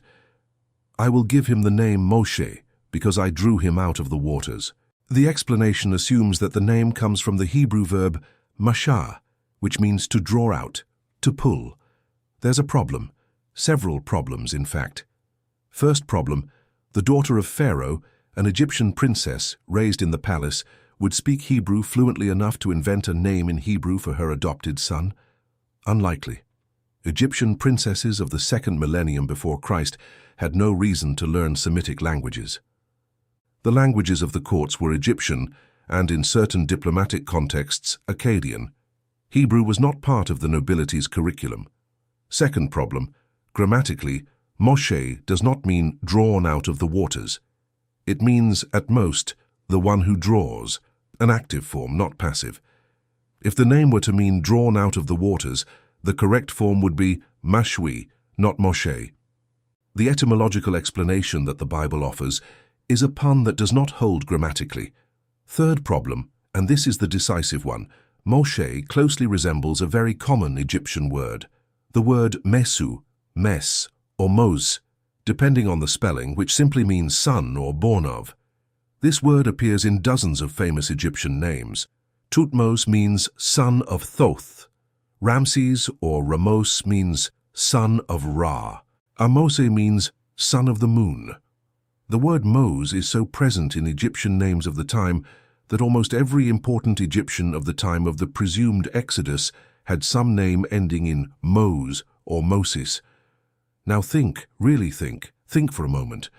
Speaker 1: "I will give him the name Moshe, because I drew him out of the waters." The explanation assumes that the name comes from the Hebrew verb mashah, which means to draw out, to pull. There's a problem, several problems in fact. First problem, the daughter of Pharaoh, an Egyptian princess raised in the palace, would speak Hebrew fluently enough to invent a name in Hebrew for her adopted son? Unlikely. Egyptian princesses of the 2nd millennium before Christ had no reason to learn Semitic languages. The languages of the courts were Egyptian and, in certain diplomatic contexts, Akkadian. Hebrew was not part of the nobility's curriculum. Second problem, grammatically, Moshe does not mean drawn out of the waters. It means, at most, the one who draws, an active form, not passive. If the name were to mean drawn out of the waters, the correct form would be Mashwi, not Moshe. The etymological explanation that the Bible offers is a pun that does not hold grammatically. Third problem, and this is the decisive one, Moshe closely resembles a very common Egyptian word, the word mesu, mes, or mos, depending on the spelling, which simply means son or born of. This word appears in dozens of famous Egyptian names. Thutmose means son of Thoth. Ramses or Ramos means son of Ra. Amose means son of the moon. The word Mos is so present in Egyptian names of the time that almost every important Egyptian of the time of the presumed Exodus had some name ending in Mos or Moses. Now think, really think for a moment.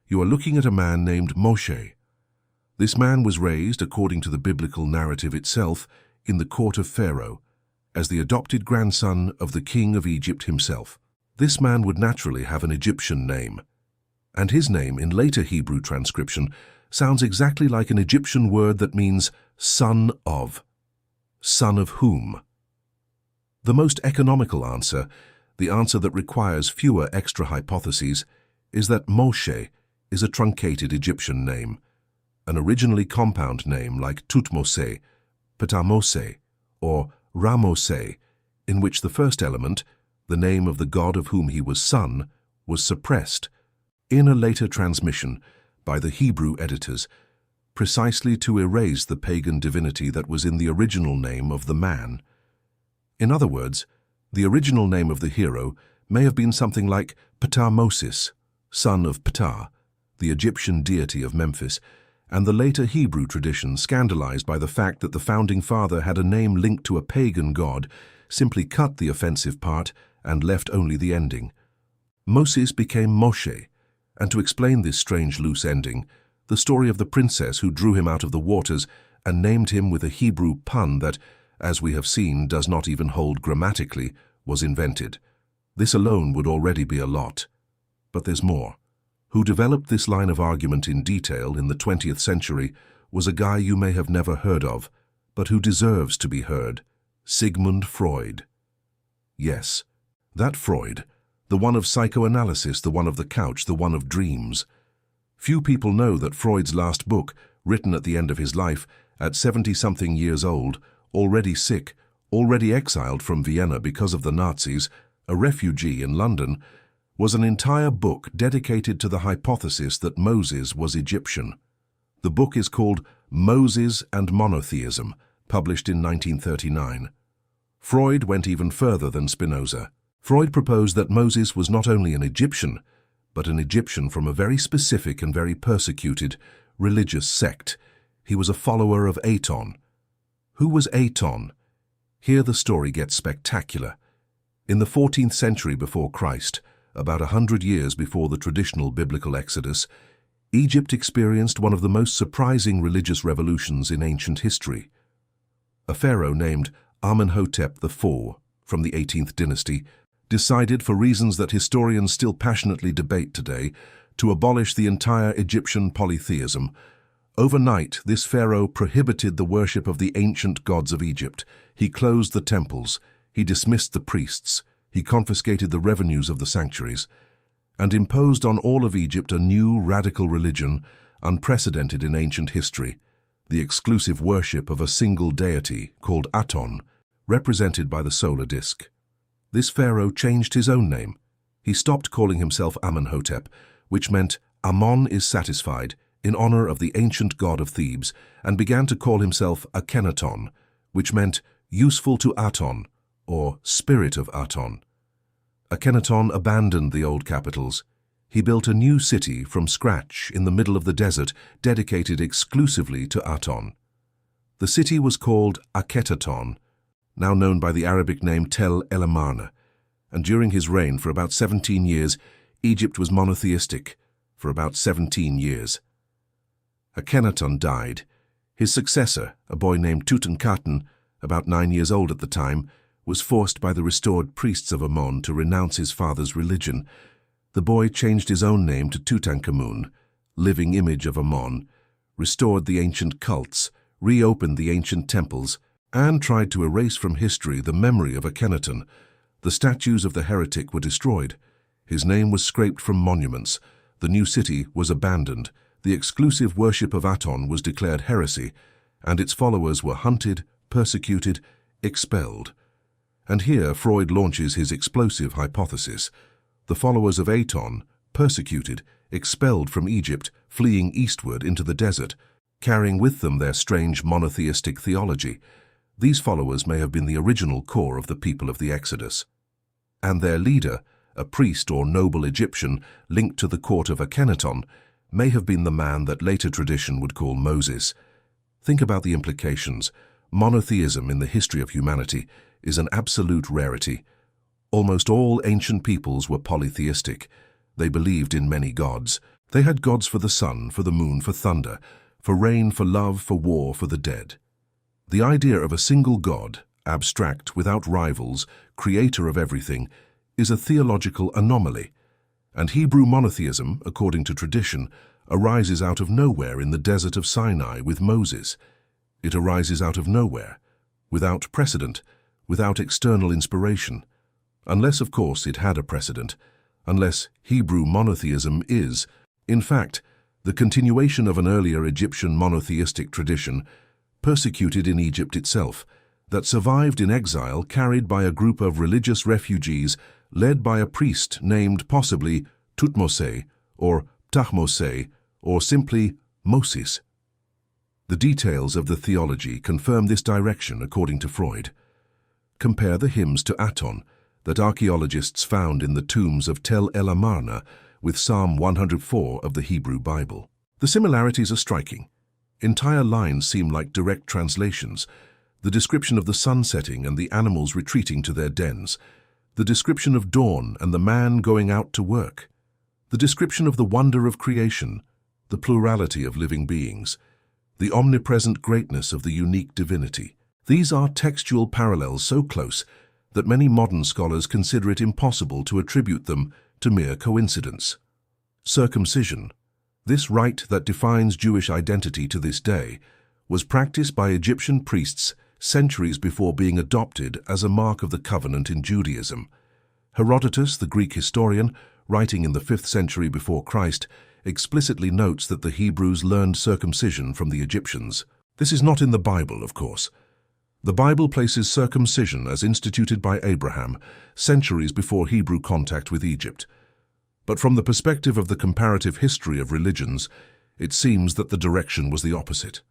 Speaker 1: You are looking at a man named Moshe. This man was raised, according to the biblical narrative itself, in the court of Pharaoh, as the adopted grandson of the king of Egypt himself. This man would naturally have an Egyptian name. And his name in later Hebrew transcription sounds exactly like an Egyptian word that means son of. Son of whom? The most economical answer, The answer that requires fewer extra hypotheses is that Moshe is a truncated Egyptian name, an originally compound name like Tutmose, Ptamose, or Ramose, in which the first element, the name of the god of whom he was son, was suppressed in a later transmission by the Hebrew editors, precisely to erase the pagan divinity that was in the original name of the man. In other words, the original name of the hero may have been something like Ptamosis, son of Ptah, the Egyptian deity of Memphis, and the later Hebrew tradition, scandalized by the fact that the founding father had a name linked to a pagan god, simply cut the offensive part and left only the ending. Moses became Moshe, and to explain this strange loose ending, the story of the princess who drew him out of the waters and named him with a Hebrew pun that, as we have seen, does not even hold grammatically, was invented. This alone would already be a lot. But there's more. Who developed this line of argument in detail in the 20th century was a guy you may have never heard of, but who deserves to be heard: Sigmund Freud. Yes, that Freud, the one of psychoanalysis, the one of the couch, the one of dreams. Few people know that Freud's last book, written at the end of his life, at 70-something years old, already sick, already exiled from Vienna because of the Nazis, a refugee in London, was an entire book dedicated to the hypothesis that Moses was Egyptian. The book is called Moses and Monotheism, published in 1939. Freud went even further than Spinoza. Freud proposed that Moses was not only an Egyptian, but an Egyptian from a very specific and very persecuted religious sect. He was a follower of Aton. Who was Aton? Here the story gets spectacular. In the 14th century before Christ, about 100 years before the traditional biblical Exodus, Egypt experienced one of the most surprising religious revolutions in ancient history. A pharaoh named Amenhotep IV, from the 18th dynasty, decided, for reasons that historians still passionately debate today, to abolish the entire Egyptian polytheism. Overnight, this pharaoh prohibited the worship of the ancient gods of Egypt. He closed the temples, he dismissed the priests, he confiscated the revenues of the sanctuaries, and imposed on all of Egypt a new radical religion, unprecedented in ancient history, the exclusive worship of a single deity called Aton, represented by the solar disk. This pharaoh changed his own name. He stopped calling himself Amenhotep, which meant Amon is satisfied, in honor of the ancient god of Thebes, and began to call himself Akhenaton, which meant useful to Aton, or spirit of Aton. Akhenaton abandoned the old capitals. He built a new city from scratch in the middle of the desert, dedicated exclusively to Aton. The city was called Akhetaton, now known by the Arabic name Tel El Amarna, and during his reign for about 17 years, Egypt was monotheistic for about 17 years. Akhenaton died. His successor, a boy named Tutankhaten, about 9 years old at the time, was forced by the restored priests of Amon to renounce his father's religion. The boy changed his own name to Tutankhamun, living image of Amon, restored the ancient cults, reopened the ancient temples, and tried to erase from history the memory of Akhenaton. The statues of the heretic were destroyed. His name was scraped from monuments. The new city was abandoned. The exclusive worship of Aton was declared heresy, and its followers were hunted, persecuted, expelled. And here Freud launches his explosive hypothesis. The followers of Aton, persecuted, expelled from Egypt, fleeing eastward into the desert, carrying with them their strange monotheistic theology. These followers may have been the original core of the people of the Exodus. And their leader, a priest or noble Egyptian linked to the court of Akhenaton, may have been the man that later tradition would call Moses. Think about the implications. Monotheism in the history of humanity is an absolute rarity. Almost all ancient peoples were polytheistic. They believed in many gods. They had gods for the sun, for the moon, for thunder, for rain, for love, for war, for the dead. The idea of a single God, abstract, without rivals, creator of everything, is a theological anomaly. And Hebrew monotheism, according to tradition, arises out of nowhere in the desert of Sinai with Moses. It arises out of nowhere, without precedent, without external inspiration. Unless, of course, it had a precedent, unless Hebrew monotheism is, in fact, the continuation of an earlier Egyptian monotheistic tradition, persecuted in Egypt itself, that survived in exile carried by a group of religious refugees led by a priest named possibly Tutmose or Ptahmose or simply Moses. The details of the theology confirm this direction according to Freud. Compare the hymns to Aton that archaeologists found in the tombs of Tel El Amarna with Psalm 104 of the Hebrew Bible. The similarities are striking. Entire lines seem like direct translations. The description of the sun setting and the animals retreating to their dens. The description of dawn and the man going out to work. The description of the wonder of creation, the plurality of living beings. The omnipresent greatness of the unique divinity. These are textual parallels so close that many modern scholars consider it impossible to attribute them to mere coincidence. Circumcision, this rite that defines Jewish identity to this day, was practiced by Egyptian priests centuries before being adopted as a mark of the covenant in Judaism. Herodotus, the Greek historian, writing in the 5th century before Christ, explicitly notes that the Hebrews learned circumcision from the Egyptians. This is not in the Bible, of course. The Bible places circumcision as instituted by Abraham centuries before Hebrew contact with Egypt. But from the perspective of the comparative history of religions, it seems that the direction was the opposite.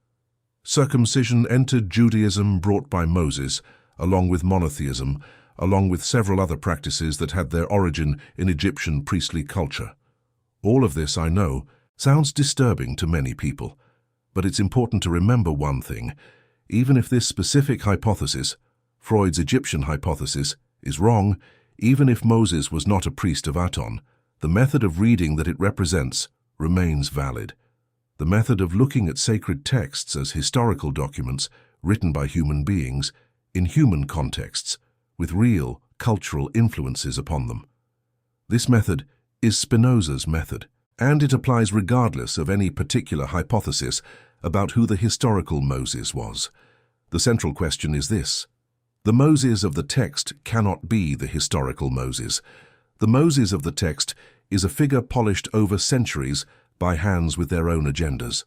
Speaker 1: Circumcision entered Judaism brought by Moses, along with monotheism, along with several other practices that had their origin in Egyptian priestly culture. All of this, I know, sounds disturbing to many people, but it's important to remember one thing. Even if this specific hypothesis, Freud's Egyptian hypothesis, is wrong, even if Moses was not a priest of Aton, the method of reading that it represents remains valid. The method of looking at sacred texts as historical documents written by human beings in human contexts with real cultural influences upon them. This method is Spinoza's method, and it applies regardless of any particular hypothesis about who the historical Moses was. The central question is this: the Moses of the text cannot be the historical Moses. The Moses of the text is a figure polished over centuries by hands with their own agendas.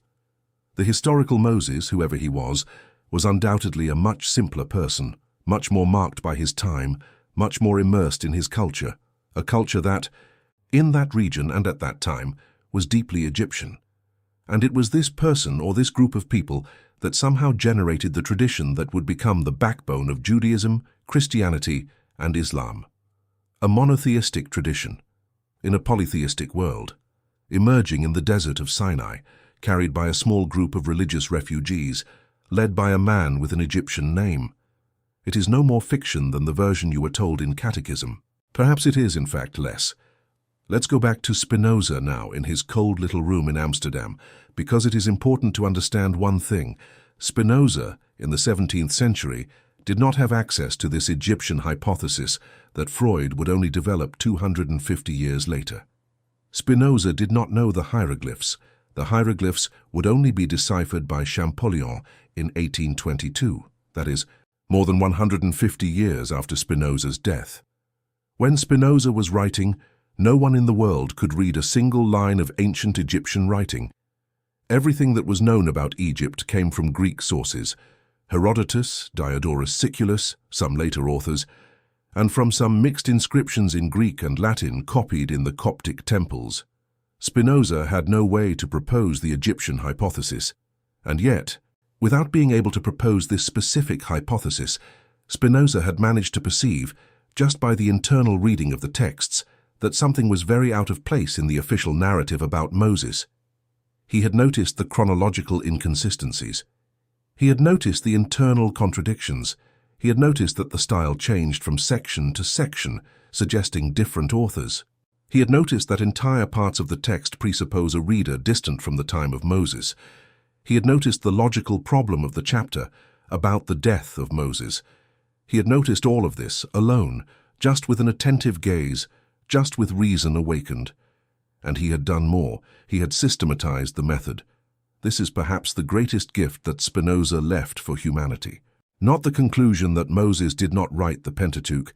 Speaker 1: The historical Moses, whoever he was undoubtedly a much simpler person, much more marked by his time, much more immersed in his culture, a culture that, in that region and at that time, was deeply Egyptian. And it was this person or this group of people that somehow generated the tradition that would become the backbone of Judaism, Christianity, and Islam. A monotheistic tradition, in a polytheistic world, emerging in the desert of Sinai, carried by a small group of religious refugees, led by a man with an Egyptian name. It is no more fiction than the version you were told in catechism. Perhaps it is, in fact, less. Let's go back to Spinoza now in his cold little room in Amsterdam, because it is important to understand one thing. Spinoza, in the 17th century, did not have access to this Egyptian hypothesis that Freud would only develop 250 years later. Spinoza did not know the hieroglyphs. The hieroglyphs would only be deciphered by Champollion in 1822, that is, more than 150 years after Spinoza's death. When Spinoza was writing, no one in the world could read a single line of ancient Egyptian writing. Everything that was known about Egypt came from Greek sources, Herodotus, Diodorus Siculus, some later authors, and from some mixed inscriptions in Greek and Latin copied in the Coptic temples. Spinoza had no way to propose the Egyptian hypothesis, and yet, without being able to propose this specific hypothesis, Spinoza had managed to perceive, just by the internal reading of the texts, that something was very out of place in the official narrative about Moses. He had noticed the chronological inconsistencies. He had noticed the internal contradictions. He had noticed that the style changed from section to section, suggesting different authors. He had noticed that entire parts of the text presuppose a reader distant from the time of Moses. He had noticed the logical problem of the chapter about the death of Moses. He had noticed all of this alone, just with an attentive gaze, just with reason awakened. And he had done more. He had systematized the method. This is perhaps the greatest gift that Spinoza left for humanity. Not the conclusion that Moses did not write the Pentateuch,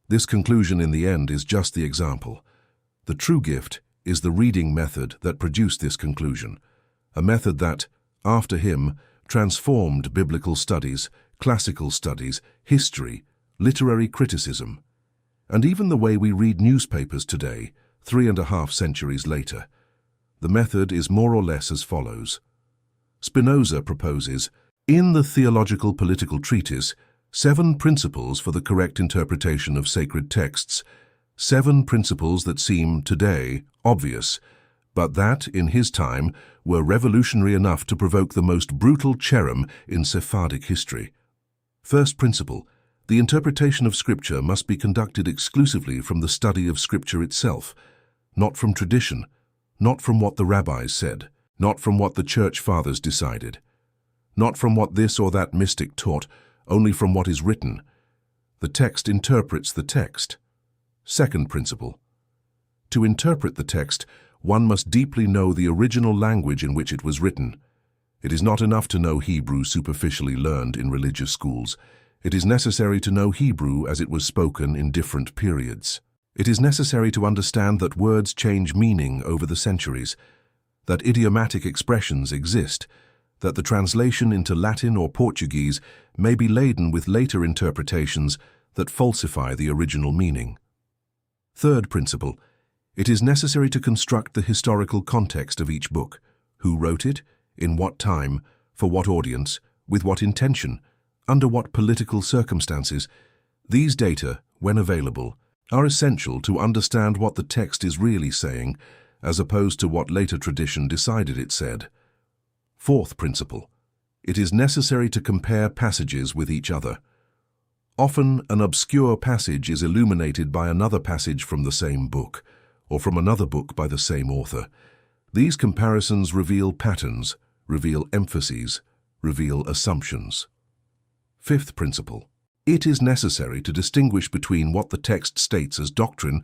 Speaker 1: This conclusion in the end is just the example. The true gift is the reading method that produced this conclusion, a method that, after him, transformed biblical studies, classical studies, history, literary criticism, and even the way we read newspapers today, 3.5 centuries later. The method is more or less as follows. Spinoza proposes, in the theological political treatise, 7 principles for the correct interpretation of sacred texts, 7 principles that seem, today, obvious, but that, in his time, were revolutionary enough to provoke the most brutal cherem in Sephardic history. First principle, the interpretation of Scripture must be conducted exclusively from the study of Scripture itself, not from tradition, not from what the rabbis said, not from what the church fathers decided, not from what this or that mystic taught, only from what is written. The text interprets the text. Second principle, to interpret the text, one must deeply know the original language in which it was written. It is not enough to know Hebrew superficially learned in religious schools. It is necessary to know Hebrew as it was spoken in different periods. It is necessary to understand that words change meaning over the centuries, that idiomatic expressions exist, that the translation into Latin or Portuguese may be laden with later interpretations that falsify the original meaning. Third principle, it is necessary to construct the historical context of each book. Who wrote it? In what time? For what audience? With what intention? Under what political circumstances? These data, when available, are essential to understand what the text is really saying, as opposed to what later tradition decided it said. Fourth principle, it is necessary to compare passages with each other. Often an obscure passage is illuminated by another passage from the same book, or from another book by the same author. These comparisons reveal patterns, reveal emphases, reveal assumptions. Fifth principle, it is necessary to distinguish between what the text states as doctrine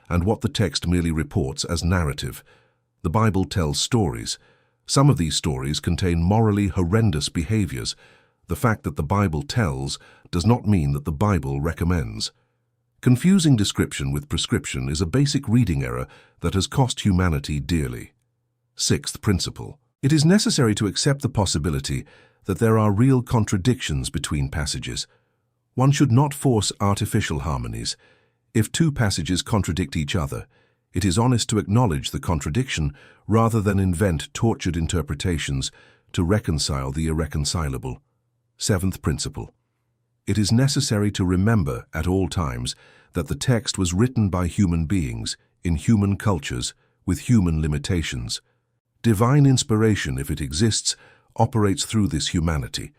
Speaker 1: and what the text merely reports as narrative. The Bible tells stories. Some of these stories contain morally horrendous behaviors. The fact that the Bible tells does not mean that the Bible recommends. Confusing description with prescription is a basic reading error that has cost humanity dearly. Sixth principle, it is necessary to accept the possibility that there are real contradictions between passages. One should not force artificial harmonies. If 2 passages contradict each other, it is honest to acknowledge the contradiction rather than invent tortured interpretations to reconcile the irreconcilable. Seventh principle, it is necessary to remember at all times that the text was written by human beings, in human cultures, with human limitations. Divine inspiration, if it exists, operates through this humanity.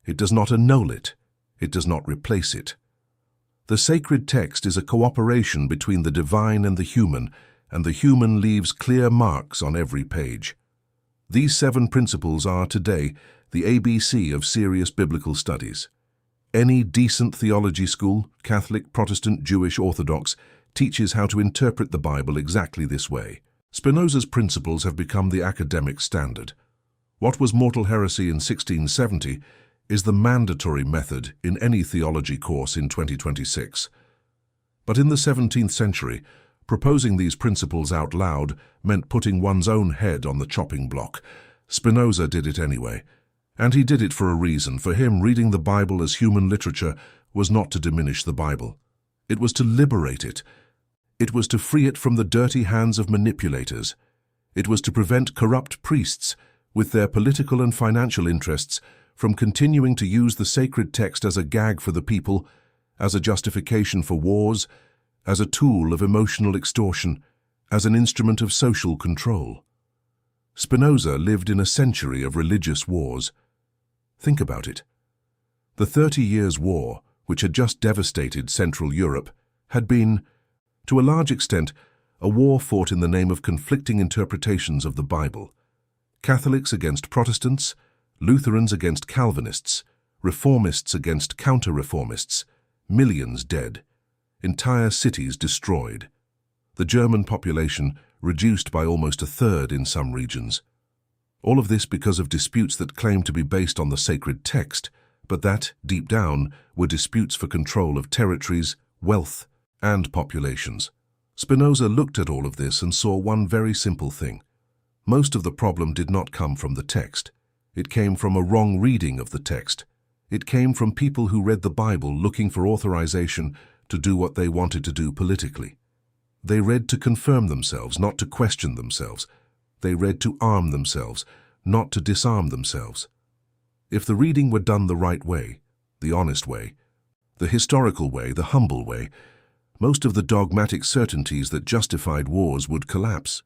Speaker 1: It does not annul it. It does not replace it. The sacred text is a cooperation between the divine and the human leaves clear marks on every page. These 7 principles are, today, the ABC of serious biblical studies. Any decent theology school, Catholic, Protestant, Jewish, Orthodox, teaches how to interpret the Bible exactly this way. Spinoza's principles have become the academic standard. What was mortal heresy in 1670 is the mandatory method in any theology course in 2026. But in the 17th century, proposing these principles out loud meant putting one's own head on the chopping block. Spinoza did it anyway. And he did it for a reason. For him, reading the Bible as human literature was not to diminish the Bible. It was to liberate it. It was to free it from the dirty hands of manipulators. It was to prevent corrupt priests, with their political and financial interests, from continuing to use the sacred text as a gag for the people, as a justification for wars, as a tool of emotional extortion, as an instrument of social control. Spinoza lived in a century of religious wars. Think about it. The 30 Years' War, which had just devastated Central Europe, had been, to a large extent, a war fought in the name of conflicting interpretations of the Bible. Catholics against Protestants, Lutherans against Calvinists, Reformists against counter-reformists, millions dead, entire cities destroyed, the German population reduced by almost a third in some regions. All of this because of disputes that claimed to be based on the sacred text, but that, deep down, were disputes for control of territories, wealth, and populations. Spinoza looked at all of this and saw one very simple thing. Most of the problem did not come from the text. It came from a wrong reading of the text. It came from people who read the Bible looking for authorization to do what they wanted to do politically. They read to confirm themselves, not to question themselves. They read to arm themselves, not to disarm themselves. If the reading were done the right way, the honest way, the historical way, the humble way, most of the dogmatic certainties that justified wars would collapse.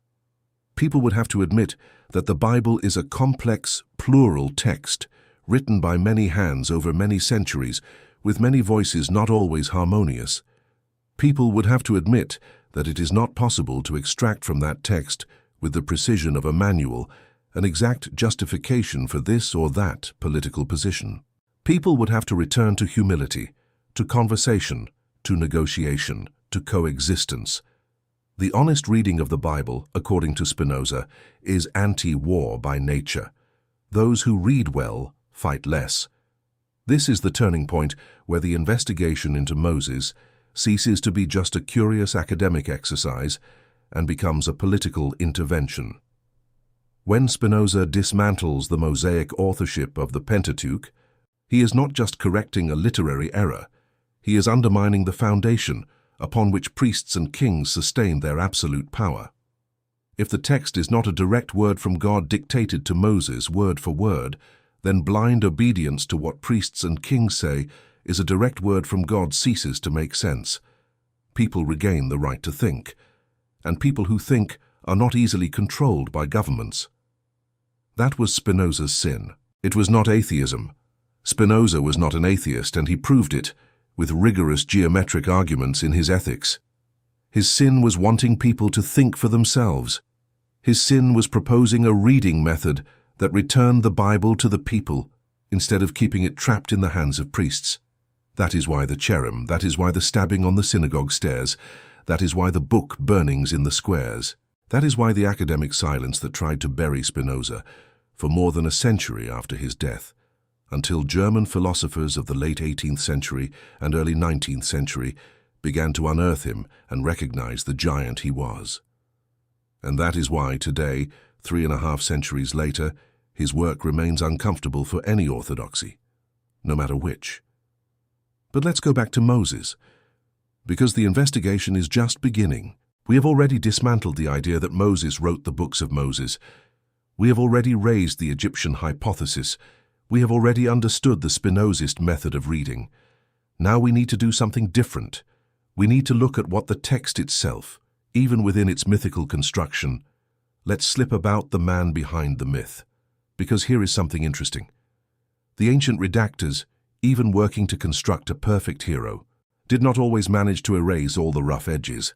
Speaker 1: People would have to admit that the Bible is a complex, plural text, written by many hands over many centuries, with many voices not always harmonious. People would have to admit that it is not possible to extract from that text, with the precision of a manual, an exact justification for this or that political position. People would have to return to humility, to conversation, to negotiation, to coexistence. The honest reading of the Bible, according to Spinoza, is anti-war by nature. Those who read well fight less. This is the turning point where the investigation into Moses ceases to be just a curious academic exercise and becomes a political intervention. When Spinoza dismantles the Mosaic authorship of the Pentateuch, he is not just correcting a literary error, he is undermining the foundation upon which priests and kings sustained their absolute power. If the text is not a direct word from God dictated to Moses word for word, then blind obedience to what priests and kings say is a direct word from God ceases to make sense. People regain the right to think, and people who think are not easily controlled by governments. That was Spinoza's sin. It was not atheism. Spinoza was not an atheist, and he proved it with rigorous geometric arguments in his Ethics. His sin was wanting people to think for themselves. His sin was proposing a reading method that returned the Bible to the people instead of keeping it trapped in the hands of priests. That is why the cherem, that is why the stabbing on the synagogue stairs, that is why the book burnings in the squares. That is why the academic silence that tried to bury Spinoza for more than a century after his death, until German philosophers of the late 18th century and early 19th century began to unearth him and recognize the giant he was. And that is why today, 3.5 centuries later, his work remains uncomfortable for any orthodoxy, no matter which. But let's go back to Moses, because the investigation is just beginning. We have already dismantled the idea that Moses wrote the books of Moses. We have already raised the Egyptian hypothesis. We have already understood the Spinozist method of reading. Now we need to do something different. We need to look at what the text itself, even within its mythical construction. Let's slip about the man behind the myth. Because here is something interesting. The ancient redactors, even working to construct a perfect hero, did not always manage to erase all the rough edges.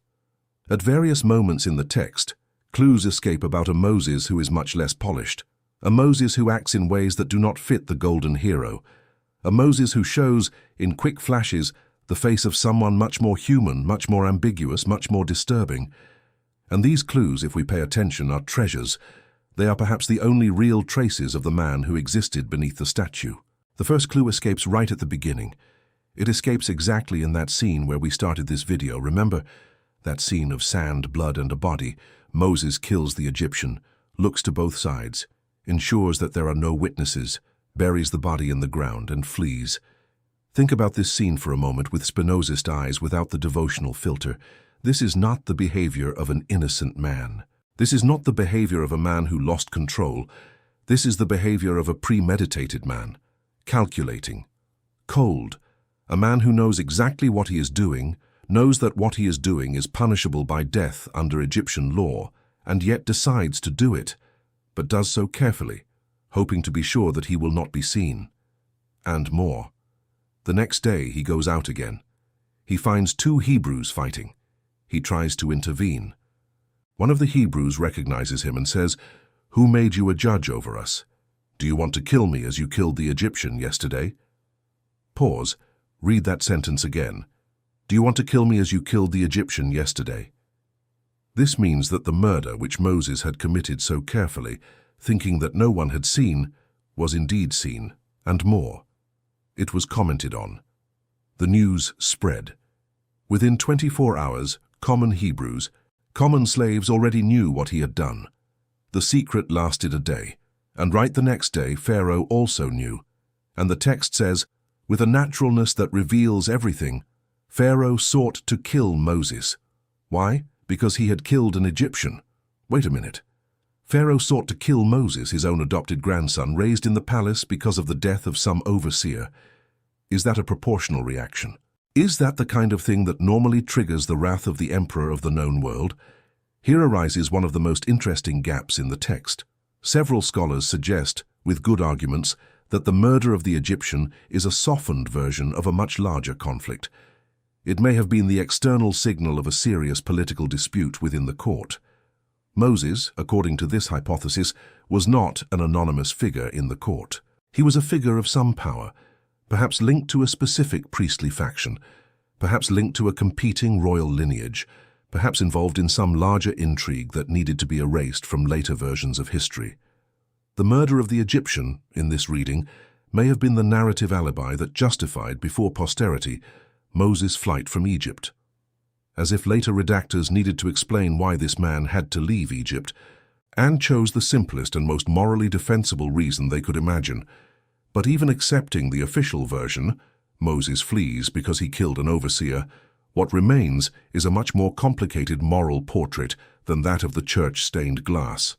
Speaker 1: At various moments in the text, clues escape about a Moses who is much less polished, a Moses who acts in ways that do not fit the golden hero, a Moses who shows, in quick flashes, the face of someone much more human, much more ambiguous, much more disturbing. And these clues, if we pay attention, are treasures. They are perhaps the only real traces of the man who existed beneath the statue. The first clue escapes right at the beginning. It escapes exactly in that scene where we started this video. Remember? That scene of sand, blood, and a body. Moses kills the Egyptian, looks to both sides, ensures that there are no witnesses, buries the body in the ground, and flees. Think about this scene for a moment with Spinozist eyes without the devotional filter. This is not the behavior of an innocent man. This is not the behavior of a man who lost control. This is the behavior of a premeditated man, calculating, cold, a man who knows exactly what he is doing, knows that what he is doing is punishable by death under Egyptian law, and yet decides to do it, but does so carefully, hoping to be sure that he will not be seen. And more. The next day he goes out again. He finds 2 Hebrews fighting. He tries to intervene. One of the Hebrews recognizes him and says, "Who made you a judge over us? Do you want to kill me as you killed the Egyptian yesterday?" Pause. Read that sentence again. Do you want to kill me as you killed the Egyptian yesterday? This means that the murder which Moses had committed so carefully, thinking that no one had seen, was indeed seen, and more. It was commented on. The news spread. Within 24 hours, common Hebrews, common slaves already knew what he had done. The secret lasted a day, and right the next day Pharaoh also knew. And the text says, with a naturalness that reveals everything, Pharaoh sought to kill Moses. Why? Because he had killed an Egyptian. Wait a minute. Pharaoh sought to kill Moses, his own adopted grandson, raised in the palace because of the death of some overseer. Is that a proportional reaction? Is that the kind of thing that normally triggers the wrath of the emperor of the known world? Here arises one of the most interesting gaps in the text. Several scholars suggest, with good arguments, that the murder of the Egyptian is a softened version of a much larger conflict. It may have been the external signal of a serious political dispute within the court. Moses, according to this hypothesis, was not an anonymous figure in the court. He was a figure of some power, perhaps linked to a specific priestly faction, perhaps linked to a competing royal lineage, perhaps involved in some larger intrigue that needed to be erased from later versions of history. The murder of the Egyptian, in this reading, may have been the narrative alibi that justified, before posterity, Moses' flight from Egypt. As if later redactors needed to explain why this man had to leave Egypt, and chose the simplest and most morally defensible reason they could imagine. But even accepting the official version, Moses flees because he killed an overseer, what remains is a much more complicated moral portrait than that of the church-stained glass.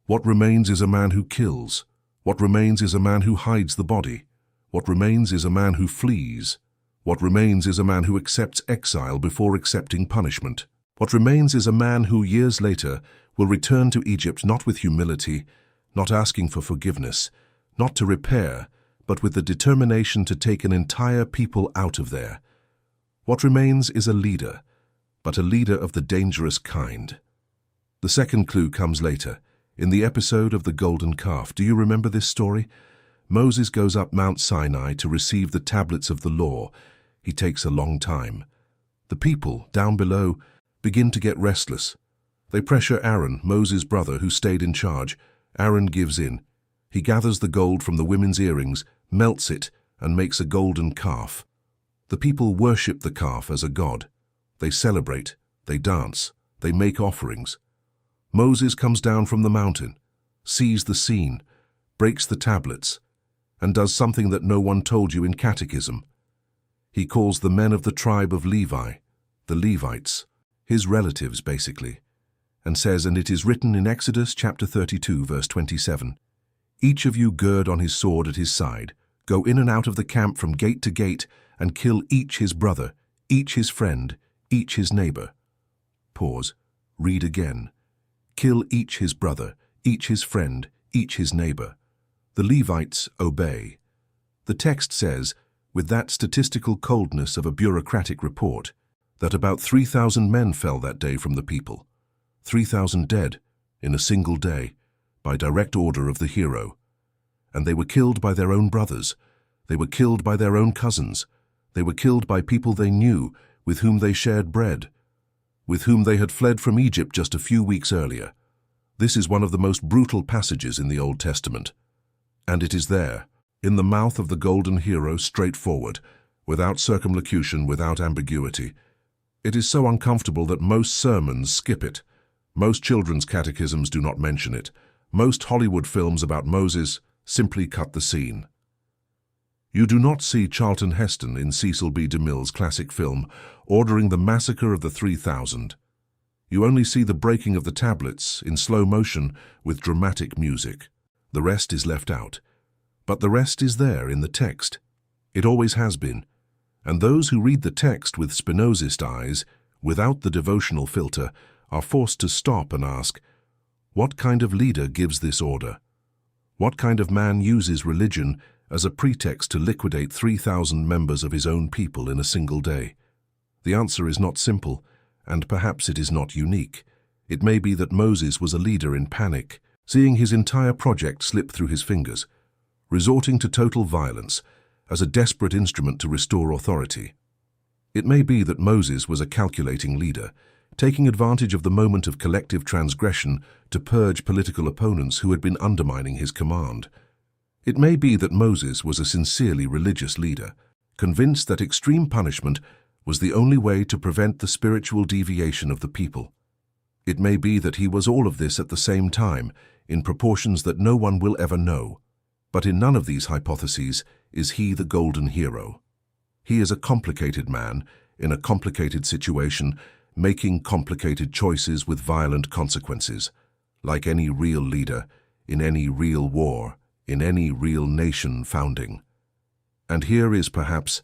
Speaker 1: What remains is a man who kills. What remains is a man who hides the body. What remains is a man who flees. What remains is a man who accepts exile before accepting punishment. What remains is a man who, years later, will return to Egypt not with humility, not asking for forgiveness, not to repair, but with the determination to take an entire people out of there. What remains is a leader, but a leader of the dangerous kind. The second clue comes later, in the episode of the golden calf. Do you remember this story? Moses goes up Mount Sinai to receive the tablets of the law. He takes a long time. The people, down below, begin to get restless. They pressure Aaron, Moses' brother, who stayed in charge. Aaron gives in. He gathers the gold from the women's earrings, melts it, and makes a golden calf. The people worship the calf as a god. They celebrate, they dance, they make offerings. Moses comes down from the mountain, sees the scene, breaks the tablets, and does something that no one told you in catechism. He calls the men of the tribe of Levi, the Levites, his relatives basically, and says, and it is written in Exodus chapter 32, verse 27, each of you gird on his sword at his side, go in and out of the camp from gate to gate, and kill each his brother, each his friend, each his neighbor. Pause. Read again. Kill each his brother, each his friend, each his neighbor. The Levites obey. The text says, with that statistical coldness of a bureaucratic report, that about 3,000 men fell that day from the people. 3,000 dead, in a single day, by direct order of the hero. And they were killed by their own brothers. They were killed by their own cousins. They were killed by people they knew, with whom they shared bread, with whom they had fled from Egypt just a few weeks earlier. This is one of the most brutal passages in the Old Testament. And it is there, in the mouth of the golden hero, straightforward, without circumlocution, without ambiguity. It is so uncomfortable that most sermons skip it. Most children's catechisms do not mention it. Most Hollywood films about Moses simply cut the scene. You do not see Charlton Heston in Cecil B. DeMille's classic film ordering the massacre of the 3,000. You only see the breaking of the tablets in slow motion with dramatic music. The rest is left out. But the rest is there in the text. It always has been. And those who read the text with Spinozist eyes, without the devotional filter, are forced to stop and ask, what kind of leader gives this order? What kind of man uses religion as a pretext to liquidate 3,000 members of his own people in a single day? The answer is not simple, and perhaps it is not unique. It may be that Moses was a leader in panic, seeing his entire project slip through his fingers, resorting to total violence as a desperate instrument to restore authority. It may be that Moses was a calculating leader, taking advantage of the moment of collective transgression to purge political opponents who had been undermining his command. It may be that Moses was a sincerely religious leader, convinced that extreme punishment was the only way to prevent the spiritual deviation of the people. It may be that he was all of this at the same time, in proportions that no one will ever know. But in none of these hypotheses is he the golden hero. He is a complicated man, in a complicated situation, making complicated choices with violent consequences. Like any real leader, in any real war, in any real nation founding. And here is, perhaps,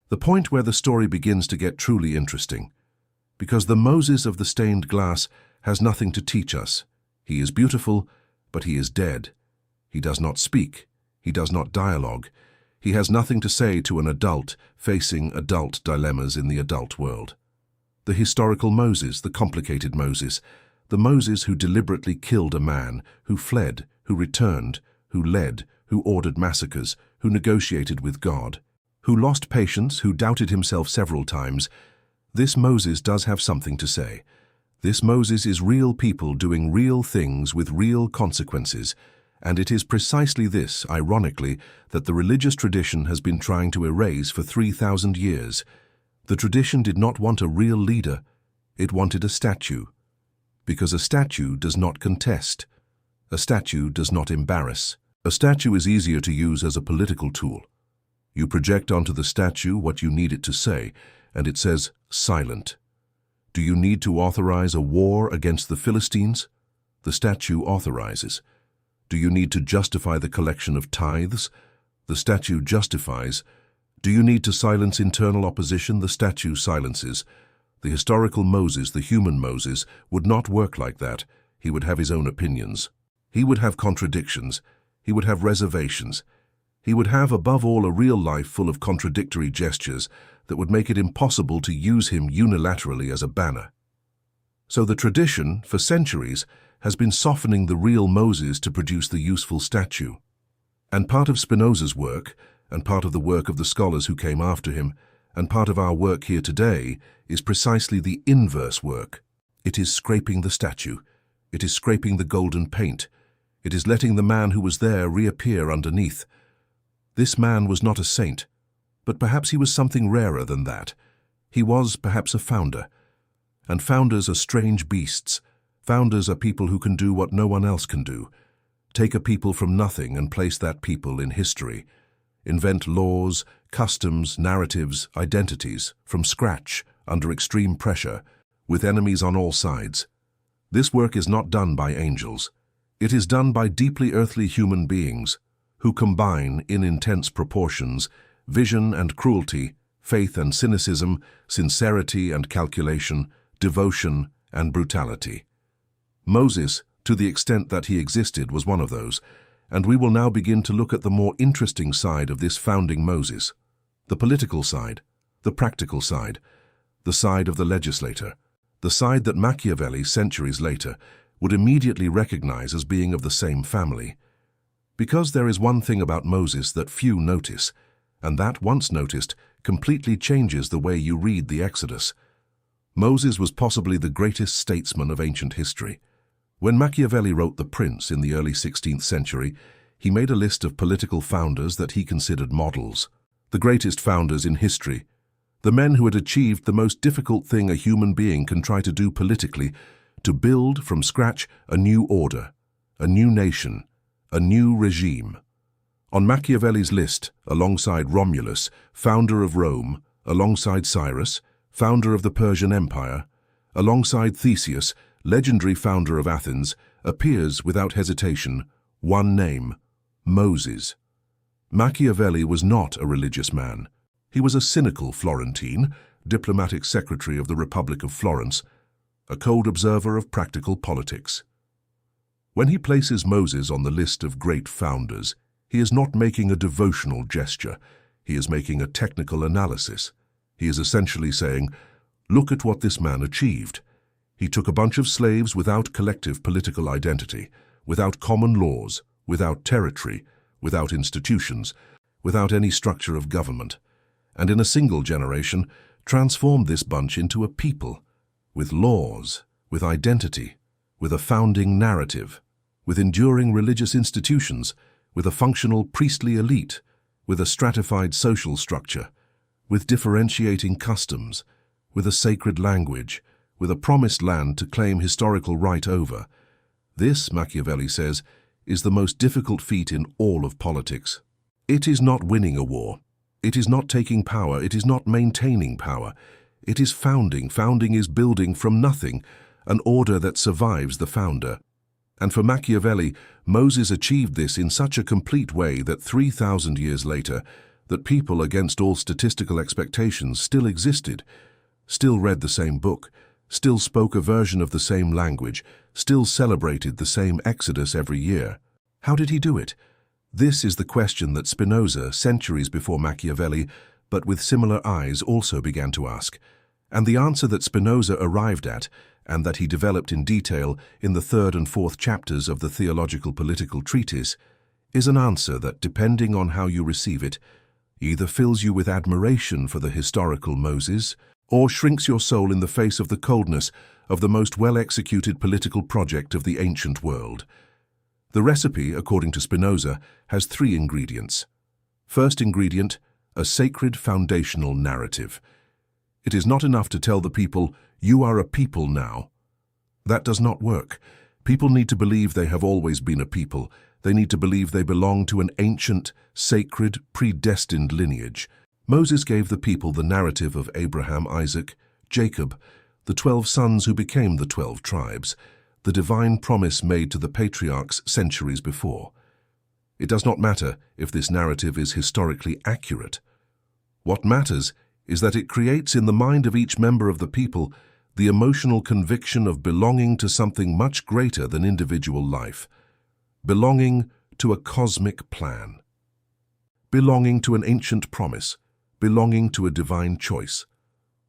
Speaker 1: the point where the story begins to get truly interesting. Because the Moses of the stained glass has nothing to teach us. He is beautiful, but he is dead. He does not speak. He does not dialogue. He has nothing to say to an adult facing adult dilemmas in the adult world. The historical Moses, the complicated Moses, the Moses who deliberately killed a man, who fled, who returned, who led, who ordered massacres, who negotiated with God, who lost patience, who doubted himself several times, this Moses does have something to say. This Moses is real people doing real things with real consequences, and it is precisely this, ironically, that the religious tradition has been trying to erase for 3,000 years. The tradition did not want a real leader, it wanted a statue. Because a statue does not contest. A statue does not embarrass. A statue is easier to use as a political tool. You project onto the statue what you need it to say, and it says, silent. Do you need to authorize a war against the Philistines? The statue authorizes. Do you need to justify the collection of tithes? The statue justifies. Do you need to silence internal opposition? The statue silences. The historical Moses, the human Moses, would not work like that. He would have his own opinions. He would have contradictions. He would have reservations. He would have, above all, a real life full of contradictory gestures that would make it impossible to use him unilaterally as a banner. So the tradition, for centuries, has been softening the real Moses to produce the useful statue. And part of Spinoza's work, and part of the work of the scholars who came after him, and part of our work here today, is precisely the inverse work. It is scraping the statue. It is scraping the golden paint. It is letting the man who was there reappear underneath. This man was not a saint, but perhaps he was something rarer than that. He was perhaps a founder. And founders are strange beasts. Founders are people who can do what no one else can do. Take a people from nothing and place that people in history. Invent laws, customs, narratives, identities, from scratch, under extreme pressure, with enemies on all sides. This work is not done by angels. It is done by deeply earthly human beings, who combine, in intense proportions, vision and cruelty, faith and cynicism, sincerity and calculation, devotion and brutality. Moses, to the extent that he existed, was one of those, and we will now begin to look at the more interesting side of this founding Moses, the political side, the practical side, the side of the legislator, the side that Machiavelli, centuries later, would immediately recognize as being of the same family. Because there is one thing about Moses that few notice, and that, once noticed, completely changes the way you read the Exodus. Moses was possibly the greatest statesman of ancient history. When Machiavelli wrote The Prince in the early 16th century, he made a list of political founders that he considered models, the greatest founders in history, the men who had achieved the most difficult thing a human being can try to do politically, to build from scratch a new order, a new nation, a new regime. On Machiavelli's list, alongside Romulus, founder of Rome, alongside Cyrus, founder of the Persian Empire, alongside Theseus, legendary founder of Athens, appears without hesitation one name: Moses. Machiavelli was not a religious man. He was a cynical Florentine, diplomatic secretary of the Republic of Florence, a cold observer of practical politics. When he places Moses on the list of great founders, he is not making a devotional gesture. He is making a technical analysis. He is essentially saying, look at what this man achieved. He took a bunch of slaves without collective political identity, without common laws, without territory, without institutions, without any structure of government, and in a single generation transformed this bunch into a people, with laws, with identity, with a founding narrative, with enduring religious institutions, with a functional priestly elite, with a stratified social structure, with differentiating customs, with a sacred language, with a promised land to claim historical right over. This, Machiavelli says, is the most difficult feat in all of politics. It is not winning a war. It is not taking power. It is not maintaining power. It is founding. Founding is building from nothing, an order that survives the founder. And for Machiavelli, Moses achieved this in such a complete way that 3,000 years later, that people, against all statistical expectations, still existed, still read the same book, still spoke a version of the same language, still celebrated the same Exodus every year. How did he do it? This is the question that Spinoza, centuries before Machiavelli, but with similar eyes, also began to ask. And the answer that Spinoza arrived at, and that he developed in detail in the 3rd and 4th chapters of the theological political treatise, is an answer that, depending on how you receive it, either fills you with admiration for the historical Moses, or shrinks your soul in the face of the coldness of the most well-executed political project of the ancient world. The recipe, according to Spinoza, has 3 ingredients. First ingredient, a sacred foundational narrative. It is not enough to tell the people, "You are a people now." That does not work. People need to believe they have always been a people. They need to believe they belong to an ancient, sacred, predestined lineage. Moses gave the people the narrative of Abraham, Isaac, Jacob, the 12 sons who became the 12 tribes, the divine promise made to the patriarchs centuries before. It does not matter if this narrative is historically accurate. What matters is that it creates in the mind of each member of the people the emotional conviction of belonging to something much greater than individual life, belonging to a cosmic plan, belonging to an ancient promise, belonging to a divine choice.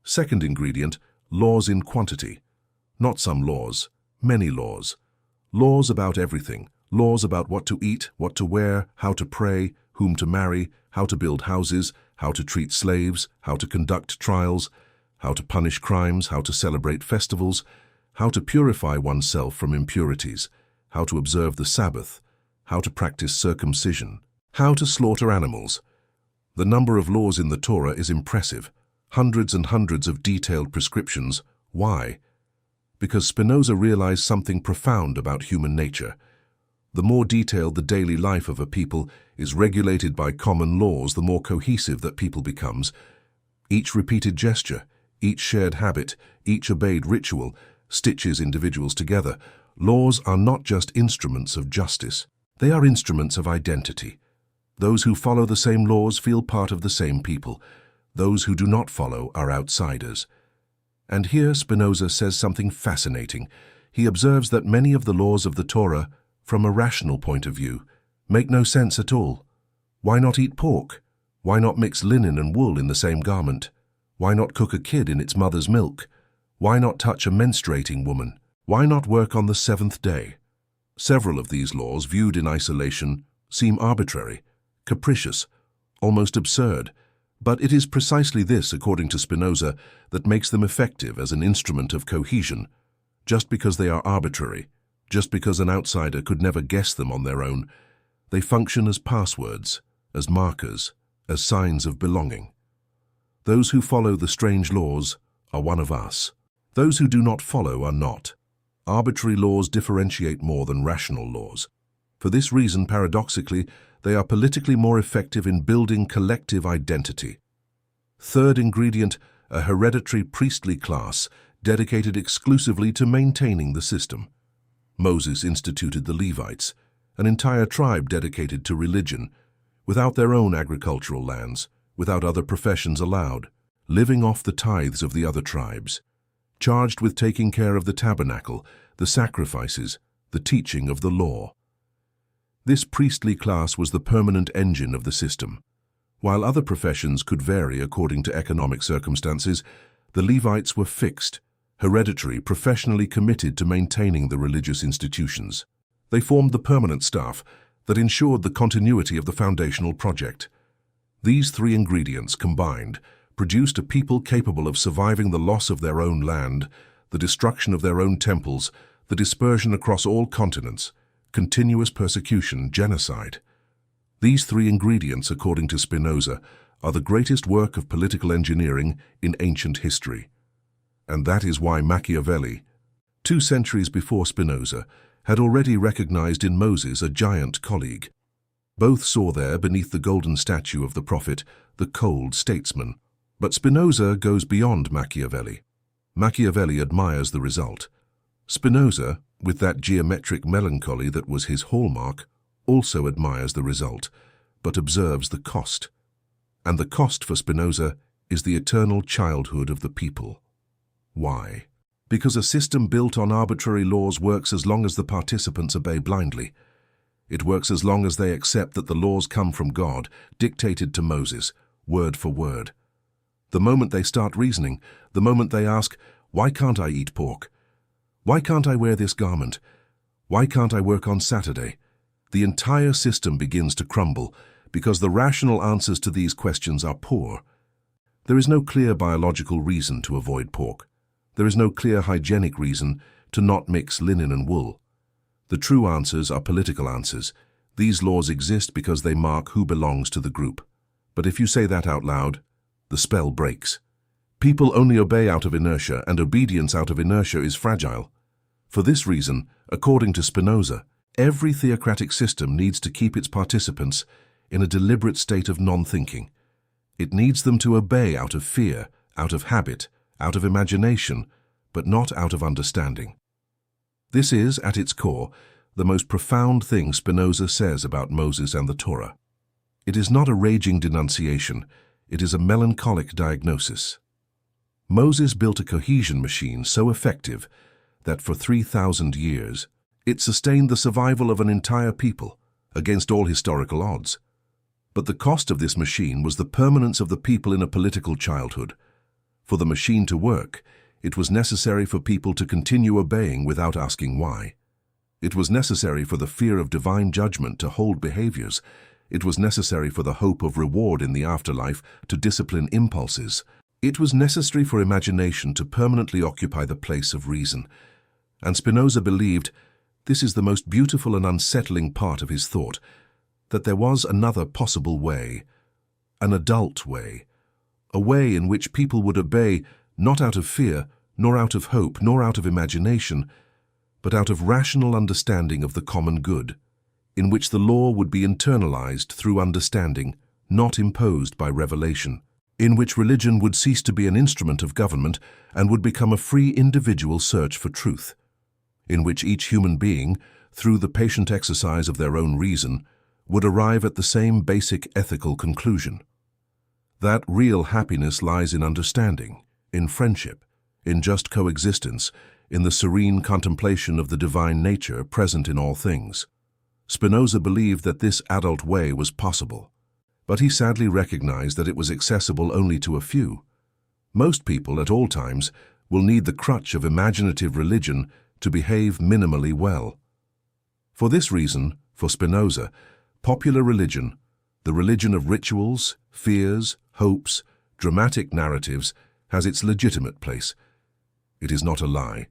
Speaker 1: Second ingredient, laws in quantity. Not some laws, many laws. Laws about everything. Laws about what to eat, what to wear, how to pray, whom to marry, how to build houses, how to treat slaves, how to conduct trials, how to punish crimes, how to celebrate festivals, how to purify oneself from impurities, how to observe the Sabbath, how to practice circumcision, how to slaughter animals. The number of laws in the Torah is impressive. Hundreds and hundreds of detailed prescriptions. Why? Because Spinoza realized something profound about human nature. The more detailed the daily life of a people is regulated by common laws, the more cohesive that people becomes. Each repeated gesture, each shared habit, each obeyed ritual stitches individuals together. Laws are not just instruments of justice. They are instruments of identity. Those who follow the same laws feel part of the same people. Those who do not follow are outsiders. And here Spinoza says something fascinating. He observes that many of the laws of the Torah, from a rational point of view, make no sense at all. Why not eat pork? Why not mix linen and wool in the same garment? Why not cook a kid in its mother's milk? Why not touch a menstruating woman? Why not work on the 7th day? Several of these laws, viewed in isolation, seem arbitrary, capricious, almost absurd. But it is precisely this, according to Spinoza, that makes them effective as an instrument of cohesion. Just because they are arbitrary, just because an outsider could never guess them on their own, they function as passwords, as markers, as signs of belonging. Those who follow the strange laws are one of us. Those who do not follow are not. Arbitrary laws differentiate more than rational laws. For this reason, paradoxically, they are politically more effective in building collective identity. Third ingredient, a hereditary priestly class dedicated exclusively to maintaining the system. Moses instituted the Levites, an entire tribe dedicated to religion, without their own agricultural lands, without other professions allowed, living off the tithes of the other tribes, charged with taking care of the tabernacle, the sacrifices, the teaching of the law. This priestly class was the permanent engine of the system. While other professions could vary according to economic circumstances, the Levites were fixed, hereditary, professionally committed to maintaining the religious institutions. They formed the permanent staff that ensured the continuity of the foundational project. These 3 ingredients combined produced a people capable of surviving the loss of their own land, the destruction of their own temples, the dispersion across all continents, continuous persecution, genocide. These 3 ingredients, according to Spinoza, are the greatest work of political engineering in ancient history. And that is why Machiavelli, 2 centuries before Spinoza, had already recognized in Moses a giant colleague. Both saw there, beneath the golden statue of the prophet, the cold statesman. But Spinoza goes beyond Machiavelli. Machiavelli admires the result. Spinoza, with that geometric melancholy that was his hallmark, also admires the result, but observes the cost. And the cost for Spinoza is the eternal childhood of the people. Why? Because a system built on arbitrary laws works as long as the participants obey blindly. It works as long as they accept that the laws come from God, dictated to Moses, word for word. The moment they start reasoning, the moment they ask, "Why can't I eat pork? Why can't I wear this garment? Why can't I work on Saturday?" the entire system begins to crumble, because the rational answers to these questions are poor. There is no clear biological reason to avoid pork. There is no clear hygienic reason to not mix linen and wool. The true answers are political answers. These laws exist because they mark who belongs to the group. But if you say that out loud, the spell breaks. People only obey out of inertia, and obedience out of inertia is fragile. For this reason, according to Spinoza, every theocratic system needs to keep its participants in a deliberate state of non-thinking. It needs them to obey out of fear, out of habit, out of imagination, but not out of understanding. This is, at its core, the most profound thing Spinoza says about Moses and the Torah. It is not a raging denunciation, it is a melancholic diagnosis. Moses built a cohesion machine so effective that for 3,000 years, it sustained the survival of an entire people against all historical odds. But the cost of this machine was the permanence of the people in a political childhood. For the machine to work, it was necessary for people to continue obeying without asking why. It was necessary for the fear of divine judgment to hold behaviors. It was necessary for the hope of reward in the afterlife to discipline impulses. It was necessary for imagination to permanently occupy the place of reason. And Spinoza believed, this is the most beautiful and unsettling part of his thought, that there was another possible way, an adult way, a way in which people would obey not out of fear, nor out of hope, nor out of imagination, but out of rational understanding of the common good, in which the law would be internalized through understanding, not imposed by revelation, in which religion would cease to be an instrument of government and would become a free individual search for truth, in which each human being, through the patient exercise of their own reason, would arrive at the same basic ethical conclusion. That real happiness lies in understanding, in friendship, in just coexistence, in the serene contemplation of the divine nature present in all things. Spinoza believed that this adult way was possible, but he sadly recognized that it was accessible only to a few. Most people, at all times, will need the crutch of imaginative religion to behave minimally well. For this reason, for Spinoza, popular religion, the religion of rituals, fears, hopes, dramatic narratives, has its legitimate place. It is not a lie.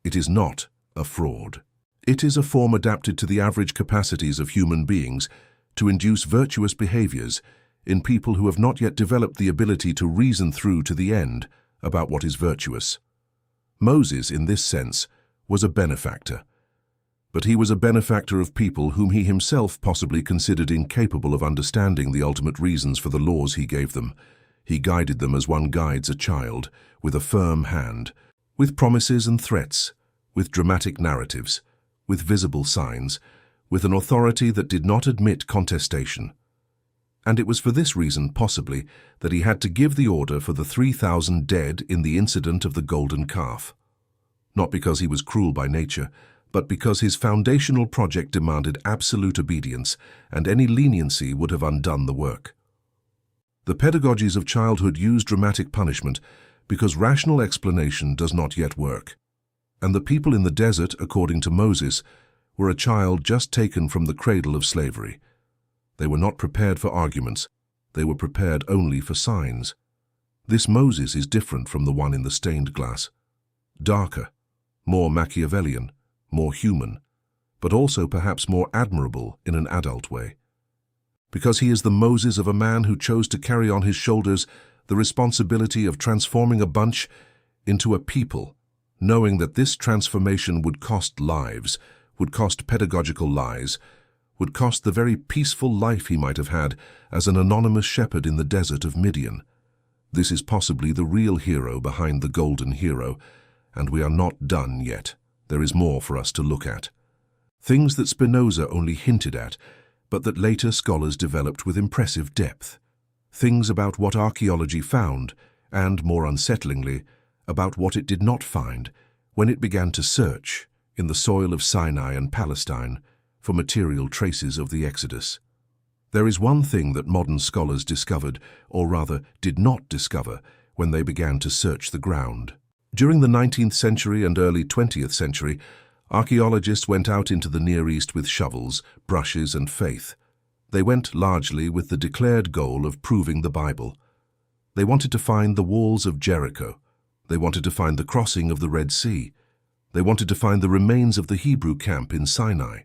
Speaker 1: It is not a fraud. It is a form adapted to the average capacities of human beings to induce virtuous behaviors in people who have not yet developed the ability to reason through to the end about what is virtuous. Moses, in this sense, was a benefactor. But he was a benefactor of people whom he himself possibly considered incapable of understanding the ultimate reasons for the laws he gave them. He guided them as one guides a child, with a firm hand, with promises and threats, with dramatic narratives, with visible signs, with an authority that did not admit contestation. And it was for this reason, possibly, that he had to give the order for the 3,000 dead in the incident of the golden calf. Not because he was cruel by nature, but because his foundational project demanded absolute obedience, and any leniency would have undone the work. The pedagogies of childhood use dramatic punishment because rational explanation does not yet work. And the people in the desert, according to Moses, were a child just taken from the cradle of slavery. They were not prepared for arguments. They were prepared only for signs. This Moses is different from the one in the stained glass. Darker, more Machiavellian, more human, but also perhaps more admirable in an adult way. because he is the Moses of a man who chose to carry on his shoulders the responsibility of transforming a bunch into a people, knowing that this transformation would cost lives, would cost pedagogical lies, would cost the very peaceful life he might have had as an anonymous shepherd in the desert of Midian. This is possibly the real hero behind the golden hero, and we are not done yet. There is more for us to look at. Things that Spinoza only hinted at, but that later scholars developed with impressive depth. Things about what archaeology found, and, more unsettlingly, about what it did not find when it began to search in the soil of Sinai and Palestine for material traces of the Exodus. There is one thing that modern scholars discovered, or rather did not discover, when they began to search the ground. During the 19th century and early 20th century, archaeologists went out into the Near East with shovels, brushes, and faith. They went largely with the declared goal of proving the Bible. They wanted to find the walls of Jericho. They wanted to find the crossing of the Red Sea. They wanted to find the remains of the Hebrew camp in Sinai.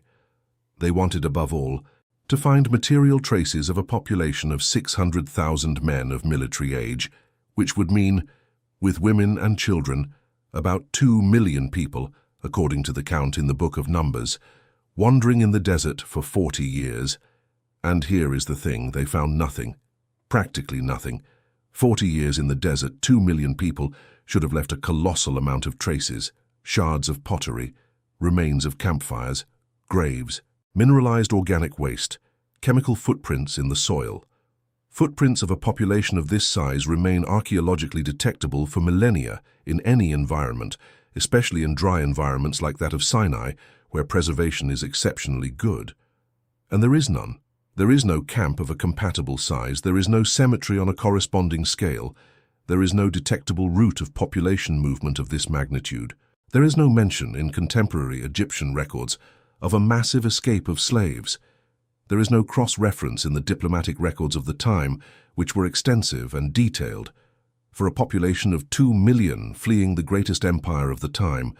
Speaker 1: They wanted, above all, to find material traces of a population of 600,000 men of military age, which would mean, with women and children, about 2 million people, according to the count in the Book of Numbers, wandering in the desert for 40 years. And here is the thing, they found nothing, practically nothing. 40 years in the desert, 2 million people should have left a colossal amount of traces, shards of pottery, remains of campfires, graves, mineralized organic waste, chemical footprints in the soil. Footprints of a population of this size remain archaeologically detectable for millennia in any environment, especially in dry environments like that of Sinai, where preservation is exceptionally good. And there is none. There is no camp of a compatible size, there is no cemetery on a corresponding scale, there is no detectable route of population movement of this magnitude. There is no mention in contemporary Egyptian records of a massive escape of slaves. There is no cross-reference in the diplomatic records of the time, which were extensive and detailed. For a population of 2 million fleeing the greatest empire of the time,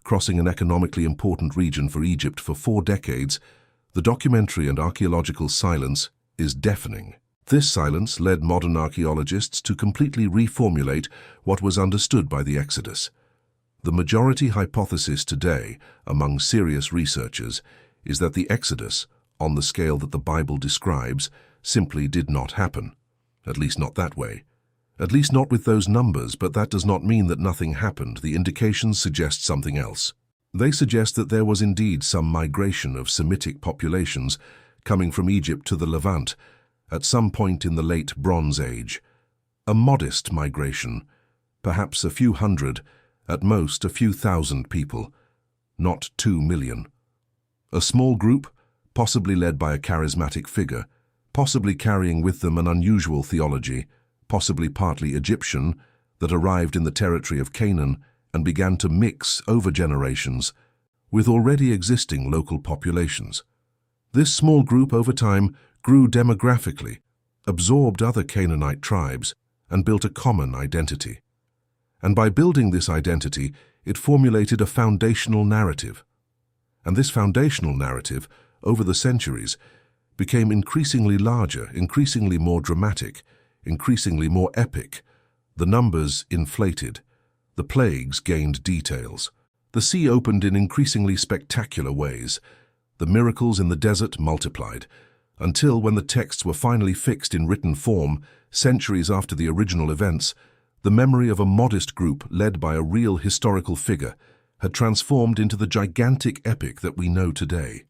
Speaker 1: crossing an economically important region for Egypt for 4 decades, the documentary and archaeological silence is deafening. This silence led modern archaeologists to completely reformulate what was understood by the Exodus. The majority hypothesis today, among serious researchers, is that the Exodus, on the scale that the Bible describes, simply did not happen. At least not that way. At least not with those numbers, but that does not mean that nothing happened. The indications suggest something else. They suggest that there was indeed some migration of Semitic populations coming from Egypt to the Levant at some point in the late Bronze Age. A modest migration, perhaps a few hundred, at most a few thousand people, not 2 million. A small group, possibly led by a charismatic figure, possibly carrying with them an unusual theology, possibly partly Egyptian, that arrived in the territory of Canaan and began to mix over generations with already existing local populations. This small group over time grew demographically, absorbed other Canaanite tribes, and built a common identity. And by building this identity, it formulated a foundational narrative. And this foundational narrative, over the centuries, became increasingly larger, increasingly more dramatic, increasingly more epic. The numbers inflated. The plagues gained details. The sea opened in increasingly spectacular ways. The miracles in the desert multiplied, until when the texts were finally fixed in written form, centuries after the original events, the memory of a modest group led by a real historical figure had transformed into the gigantic epic that we know today.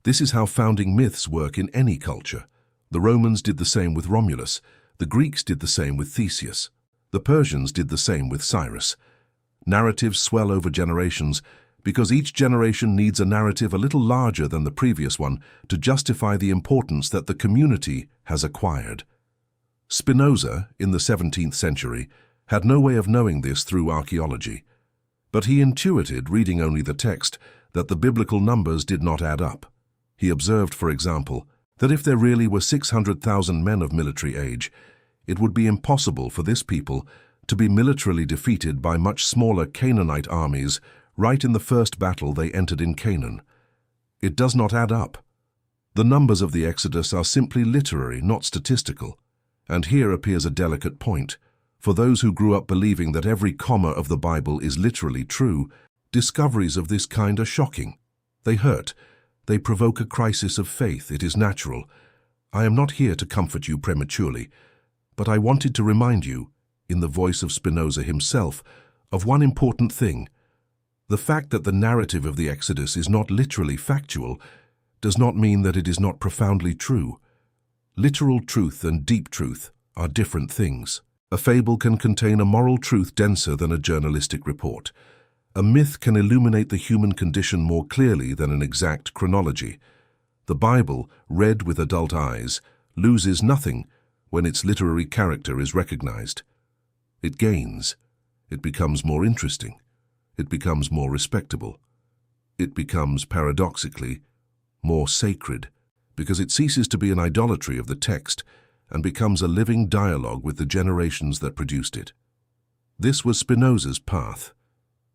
Speaker 1: This is how founding myths work in any culture. The Romans did the same with Romulus. The Greeks did the same with Theseus. The Persians did the same with Cyrus. Narratives swell over generations because each generation needs a narrative a little larger than the previous one to justify the importance that the community has acquired. Spinoza, in the 17th century, had no way of knowing this through archaeology, but he intuited, reading only the text, that the biblical numbers did not add up. He observed, for example, that if there really were 600,000 men of military age, it would be impossible for this people to be militarily defeated by much smaller Canaanite armies right in the first battle they entered in Canaan. It does not add up. The numbers of the Exodus are simply literary, not statistical. And here appears a delicate point. For those who grew up believing that every comma of the Bible is literally true, discoveries of this kind are shocking. They hurt. They provoke a crisis of faith. It is natural. I am not here to comfort you prematurely, but I wanted to remind you, in the voice of Spinoza himself, of one important thing. The fact that the narrative of the Exodus is not literally factual does not mean that it is not profoundly true. Literal truth and deep truth are different things. A fable can contain a moral truth denser than a journalistic report. A myth can illuminate the human condition more clearly than an exact chronology. The Bible, read with adult eyes, loses nothing when its literary character is recognized. It gains. It becomes more interesting. It becomes more respectable. It becomes, paradoxically, more sacred, because it ceases to be an idolatry of the text and becomes a living dialogue with the generations that produced it. This was Spinoza's path,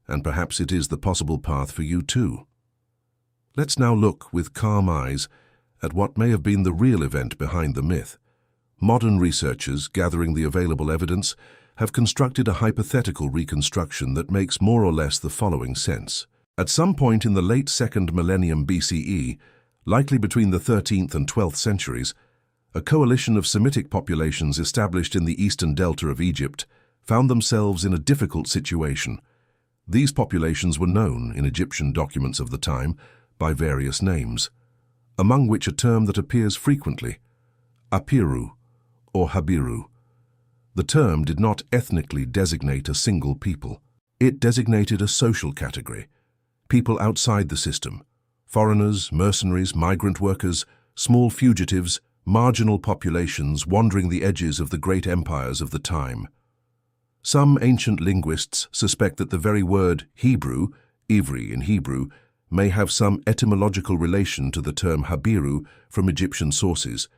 Speaker 1: and perhaps it is the possible path for you too. Let's now look with calm eyes at what may have been the real event behind the myth. Modern researchers, gathering the available evidence, have constructed a hypothetical reconstruction that makes more or less the following sense. At some point in the late 2nd millennium BCE, likely between the 13th and 12th centuries, a coalition of Semitic populations established in the eastern delta of Egypt found themselves in a difficult situation. These populations were known, in Egyptian documents of the time, by various names, among which a term that appears frequently, Apiru or Habiru. The term did not ethnically designate a single people. It designated a social category, people outside the system, foreigners, mercenaries, migrant workers, small fugitives, marginal populations wandering the edges of the great empires of the time. Some ancient linguists suspect that the very word Hebrew, Ivri in Hebrew, may have some etymological relation to the term Habiru from Egyptian sources.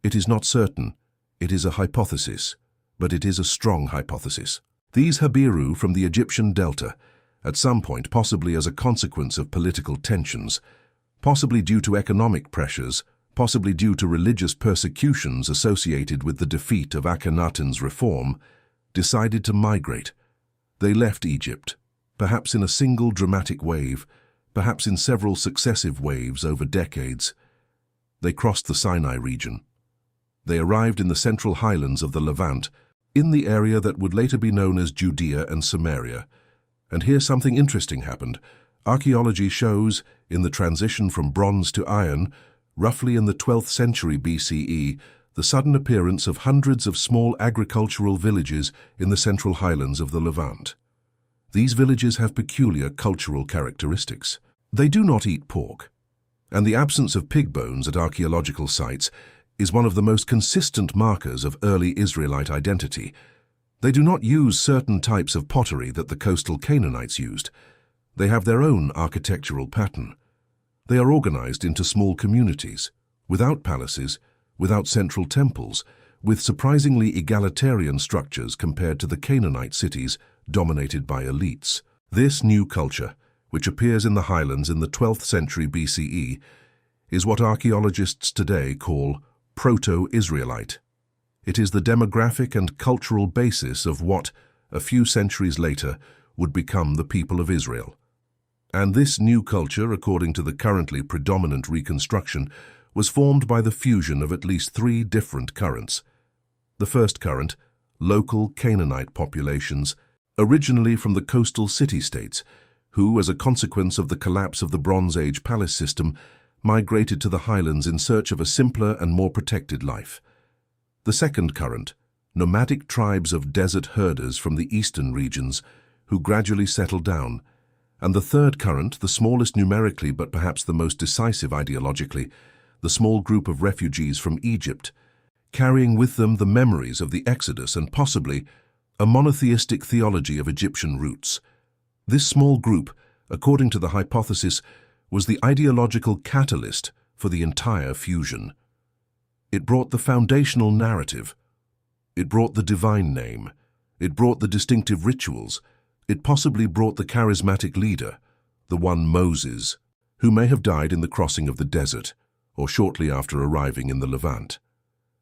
Speaker 1: It is not certain. It is a hypothesis, but it is a strong hypothesis. These Habiru from the Egyptian delta, at some point possibly as a consequence of political tensions, possibly due to economic pressures, possibly due to religious persecutions associated with the defeat of Akhenaten's reform, decided to migrate. They left Egypt, perhaps in a single dramatic wave, perhaps in several successive waves over decades. They crossed the Sinai region. They arrived in the central highlands of the Levant, in the area that would later be known as Judea and Samaria. And here something interesting happened. Archaeology shows, in the transition from bronze to iron, roughly in the 12th century BCE, the sudden appearance of hundreds of small agricultural villages in the central highlands of the Levant. These villages have peculiar cultural characteristics. They do not eat pork, and the absence of pig bones at archaeological sites is one of the most consistent markers of early Israelite identity. They do not use certain types of pottery that the coastal Canaanites used. They have their own architectural pattern. They are organized into small communities, without palaces, without central temples, with surprisingly egalitarian structures compared to the Canaanite cities dominated by elites. This new culture, which appears in the highlands in the 12th century BCE, is what archaeologists today call Proto-Israelite. It is the demographic and cultural basis of what, a few centuries later, would become the people of Israel. And this new culture, according to the currently predominant reconstruction, was formed by the fusion of at least 3 different currents. The first current, local Canaanite populations, originally from the coastal city-states, who, as a consequence of the collapse of the Bronze Age palace system, migrated to the highlands in search of a simpler and more protected life. The second current, nomadic tribes of desert herders from the eastern regions, who gradually settled down. And the third current, the smallest numerically but perhaps the most decisive ideologically, the small group of refugees from Egypt, carrying with them the memories of the Exodus and possibly a monotheistic theology of Egyptian roots. This small group, according to the hypothesis, was the ideological catalyst for the entire fusion. It brought the foundational narrative. It brought the divine name. It brought the distinctive rituals. It possibly brought the charismatic leader, the one Moses, who may have died in the crossing of the desert, or shortly after arriving in the Levant.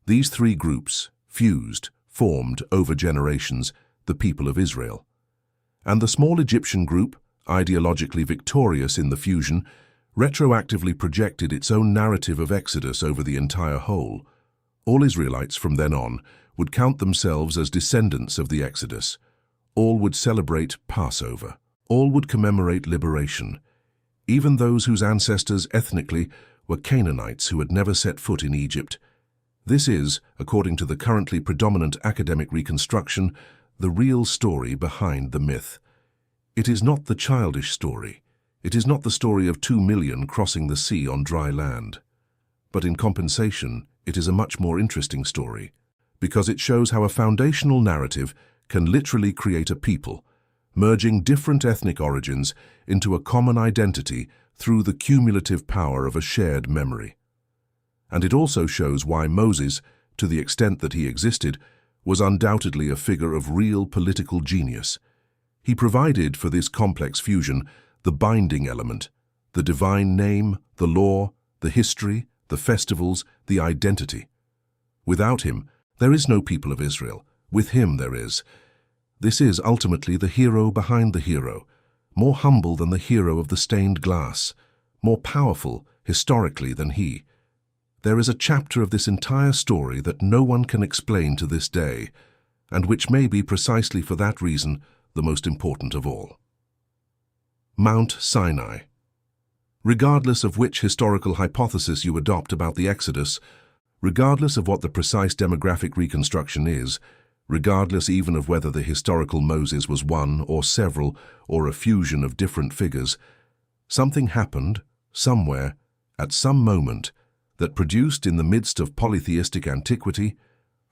Speaker 1: These three groups formed over generations the people of Israel. And the small Egyptian group, ideologically victorious in the fusion, retroactively projected its own narrative of Exodus over the entire whole. All Israelites from then on would count themselves as descendants of the Exodus. All would celebrate Passover. All would commemorate liberation. Even those whose ancestors ethnically were Canaanites who had never set foot in Egypt. This is, according to the currently predominant academic reconstruction, the real story behind the myth. It is not the childish story. It is not the story of 2 million crossing the sea on dry land. But in compensation, it is a much more interesting story, because it shows how a foundational narrative can literally create a people, merging different ethnic origins into a common identity through the cumulative power of a shared memory. And it also shows why Moses, to the extent that he existed, was undoubtedly a figure of real political genius. He provided for this complex fusion the binding element, the divine name, the law, the history, the festivals, the identity. Without him, there is no people of Israel. With him there is. This is ultimately the hero behind the hero, more humble than the hero of the stained glass, more powerful historically than he. There is a chapter of this entire story that no one can explain to this day, and which may be precisely for that reason the most important of all. Mount Sinai. Regardless of which historical hypothesis you adopt about the Exodus, regardless of what the precise demographic reconstruction is, regardless even of whether the historical Moses was one or several or a fusion of different figures, something happened, somewhere, at some moment, that produced in the midst of polytheistic antiquity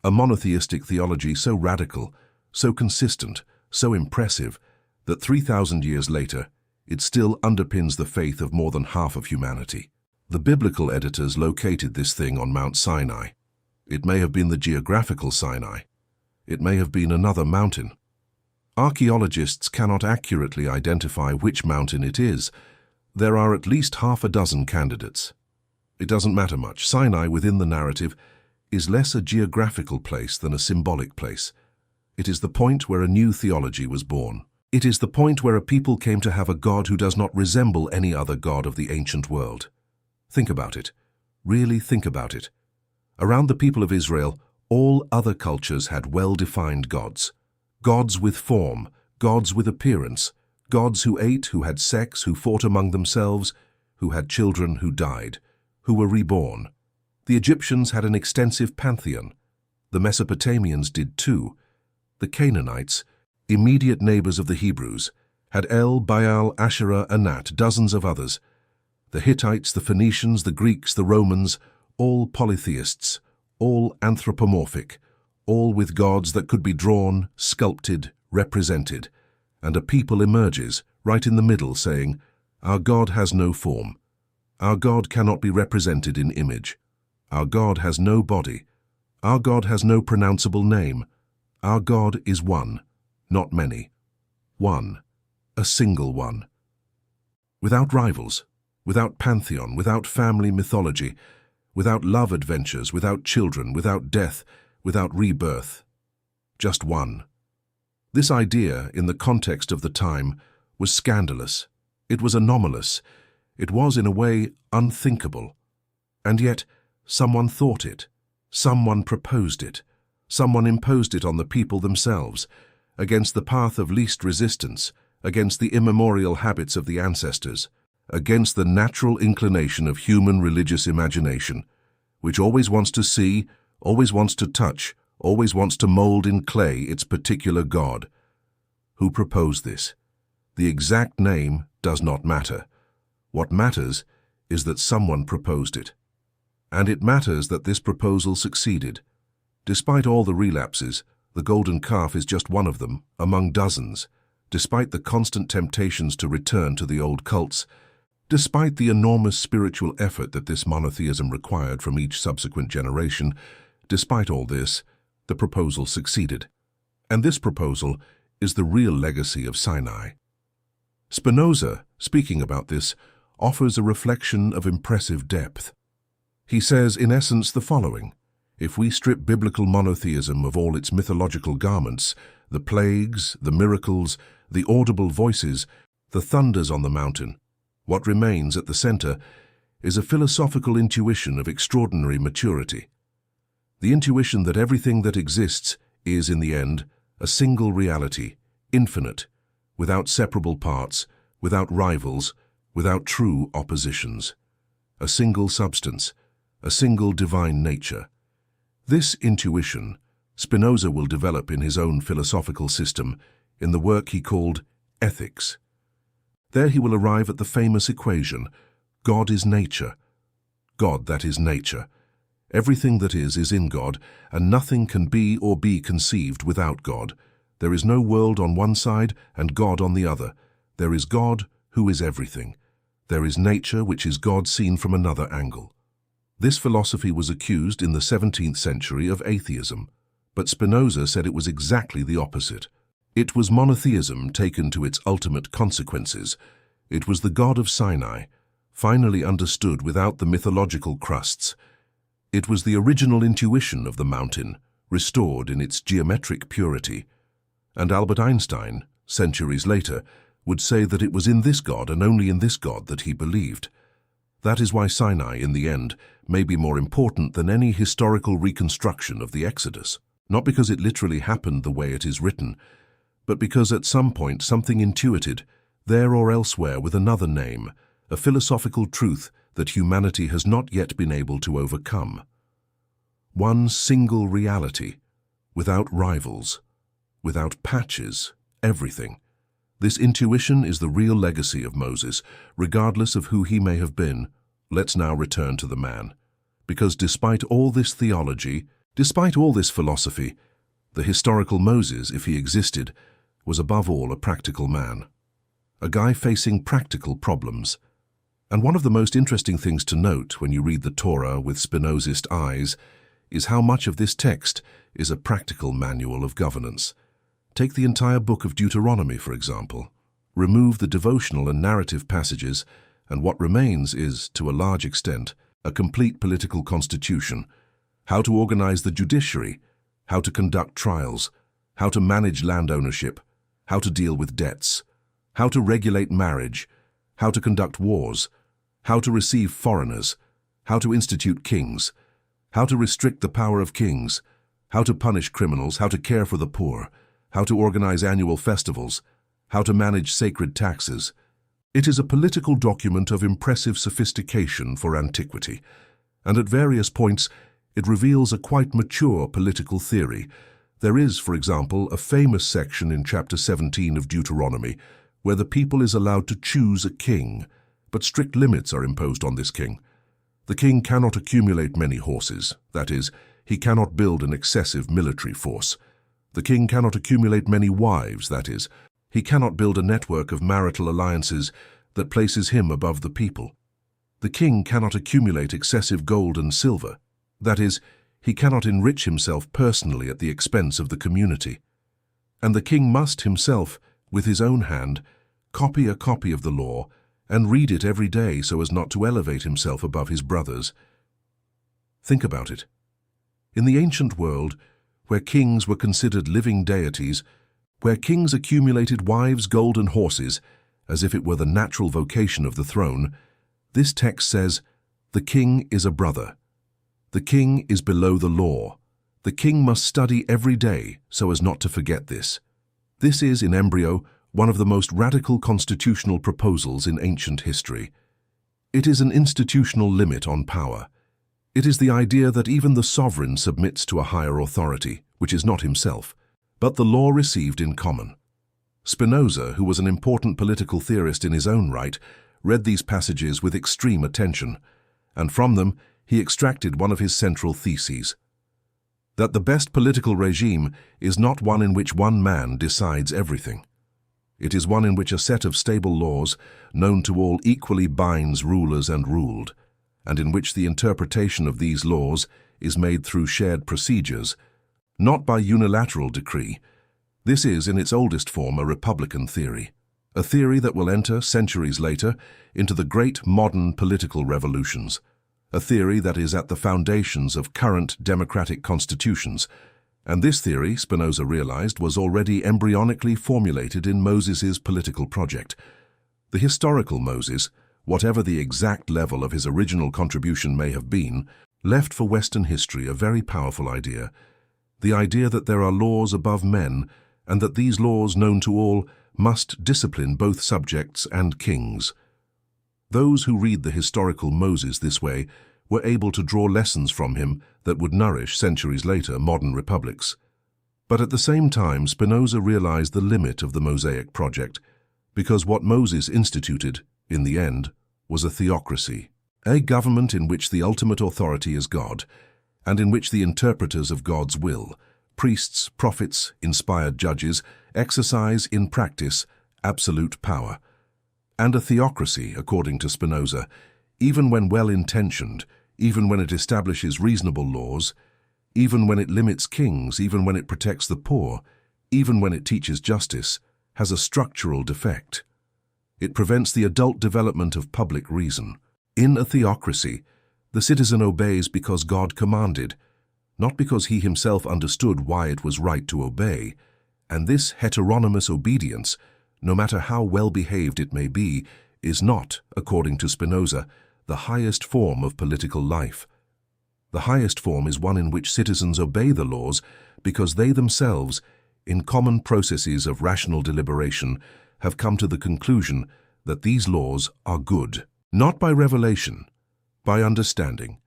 Speaker 1: a monotheistic theology so radical, so consistent, so impressive, that 3,000 years later, it still underpins the faith of more than half of humanity. The biblical editors located this thing on Mount Sinai. It may have been the geographical Sinai. It may have been another mountain. Archaeologists cannot accurately identify which mountain it is. There are at least half a dozen candidates. It doesn't matter much. Sinai within the narrative is less a geographical place than a symbolic place. It is the point where a new theology was born. It is the point where a people came to have a God who does not resemble any other god of the ancient world. Think about it. Really think about it. Around the people of Israel, all other cultures had well-defined gods. Gods with form, gods with appearance, gods who ate, who had sex, who fought among themselves, who had children, who died, who were reborn. The Egyptians had an extensive pantheon. The Mesopotamians did too. The Canaanites, immediate neighbors of the Hebrews, had El, Baal, Asherah, Anat, dozens of others. The Hittites, the Phoenicians, the Greeks, the Romans, all polytheists, all anthropomorphic, all with gods that could be drawn, sculpted, represented, and a people emerges right in the middle saying, "Our God has no form. Our God cannot be represented in image. Our God has no body. Our God has no pronounceable name. Our God is one, not many. One, a single one. Without rivals, without pantheon, without family mythology, without love adventures, without children, without death, without rebirth. Just one." This idea, in the context of the time, was scandalous. It was anomalous. It was, in a way, unthinkable. And yet, someone thought it. Someone proposed it. Someone imposed it on the people themselves, against the path of least resistance, against the immemorial habits of the ancestors, against the natural inclination of human religious imagination, which always wants to see, always wants to touch, always wants to mold in clay its particular God. Who proposed this? The exact name does not matter. What matters is that someone proposed it. And it matters that this proposal succeeded. Despite all the relapses, the golden calf is just one of them, among dozens. Despite the constant temptations to return to the old cults, despite the enormous spiritual effort that this monotheism required from each subsequent generation, despite all this, the proposal succeeded. And this proposal is the real legacy of Sinai. Spinoza, speaking about this, offers a reflection of impressive depth. He says, in essence, the following: if we strip biblical monotheism of all its mythological garments, the plagues, the miracles, the audible voices, the thunders on the mountain, what remains at the center is a philosophical intuition of extraordinary maturity. The intuition that everything that exists is, in the end, a single reality, infinite, without separable parts, without rivals, without true oppositions. A single substance, a single divine nature. This intuition Spinoza will develop in his own philosophical system in the work he called Ethics. There he will arrive at the famous equation: God is nature. God, that is nature. Everything that is in God, and nothing can be or be conceived without God. There is no world on one side and God on the other. There is God, who is everything. There is nature, which is God seen from another angle. This philosophy was accused in the 17th century of atheism, but Spinoza said it was exactly the opposite. It was monotheism taken to its ultimate consequences. It was the God of Sinai, finally understood without the mythological crusts. It was the original intuition of the mountain, restored in its geometric purity. And Albert Einstein, centuries later, would say that it was in this God and only in this God that he believed. That is why Sinai, in the end, may be more important than any historical reconstruction of the Exodus. Not because it literally happened the way it is written, but because at some point something intuited, there or elsewhere with another name, a philosophical truth that humanity has not yet been able to overcome. One single reality, without rivals, without patches, everything. This intuition is the real legacy of Moses, regardless of who he may have been. Let's now return to the man. Because despite all this theology, despite all this philosophy, the historical Moses, if he existed, was above all a practical man. A guy facing practical problems. And one of the most interesting things to note when you read the Torah with Spinozist eyes is how much of this text is a practical manual of governance. Take the entire book of Deuteronomy, for example. Remove the devotional and narrative passages, and what remains is, to a large extent, a complete political constitution. How to organize the judiciary, how to conduct trials, how to manage land ownership, how to deal with debts, how to regulate marriage, how to conduct wars, how to receive foreigners, how to institute kings, how to restrict the power of kings, how to punish criminals, how to care for the poor, how to organize annual festivals, how to manage sacred taxes. It is a political document of impressive sophistication for antiquity, and at various points it reveals a quite mature political theory. There is, for example, a famous section in chapter 17 of Deuteronomy where the people is allowed to choose a king, but strict limits are imposed on this king. The king cannot accumulate many horses, that is, he cannot build an excessive military force. The king cannot accumulate many wives, that is, he cannot build a network of marital alliances that places him above the people. The king cannot accumulate excessive gold and silver, that is, he cannot enrich himself personally at the expense of the community. And the king must himself, with his own hand, copy a copy of the law and read it every day so as not to elevate himself above his brothers. Think about it. In the ancient world, where kings were considered living deities, where kings accumulated wives, gold, and horses, as if it were the natural vocation of the throne, this text says, the king is a brother. The king is below the law. The king must study every day so as not to forget this. This is, in embryo, one of the most radical constitutional proposals in ancient history. It is an institutional limit on power. It is the idea that even the sovereign submits to a higher authority, which is not himself, but the law received in common. Spinoza, who was an important political theorist in his own right, read these passages with extreme attention, and from them he extracted one of his central theses: that the best political regime is not one in which one man decides everything. It is one in which a set of stable laws, known to all, equally binds rulers and ruled, and in which the interpretation of these laws is made through shared procedures, not by unilateral decree. This is, in its oldest form, a republican theory, a theory that will enter, centuries later, into the great modern political revolutions. a theory that is at the foundations of current democratic constitutions. And this theory, Spinoza realized, was already embryonically formulated in Moses's political project. The historical Moses, whatever the exact level of his original contribution may have been, left for Western history a very powerful idea. The idea that there are laws above men, and that these laws, known to all, must discipline both subjects and kings. Those who read the historical Moses this way were able to draw lessons from him that would nourish, centuries later, modern republics. But at the same time, Spinoza realized the limit of the Mosaic project, because what Moses instituted, in the end, was a theocracy, a government in which the ultimate authority is God, and in which the interpreters of God's will, priests, prophets, inspired judges, exercise in practice absolute power. And a theocracy, according to Spinoza, even when well-intentioned, even when it establishes reasonable laws, even when it limits kings, even when it protects the poor, even when it teaches justice, has a structural defect. It prevents the adult development of public reason. In a theocracy, the citizen obeys because God commanded, not because he himself understood why it was right to obey. And this heteronymous obedience, no matter how well-behaved it may be, is not, according to Spinoza, the highest form of political life. The highest form is one in which citizens obey the laws because they themselves, in common processes of rational deliberation, have come to the conclusion that these laws are good, not by revelation, by understanding.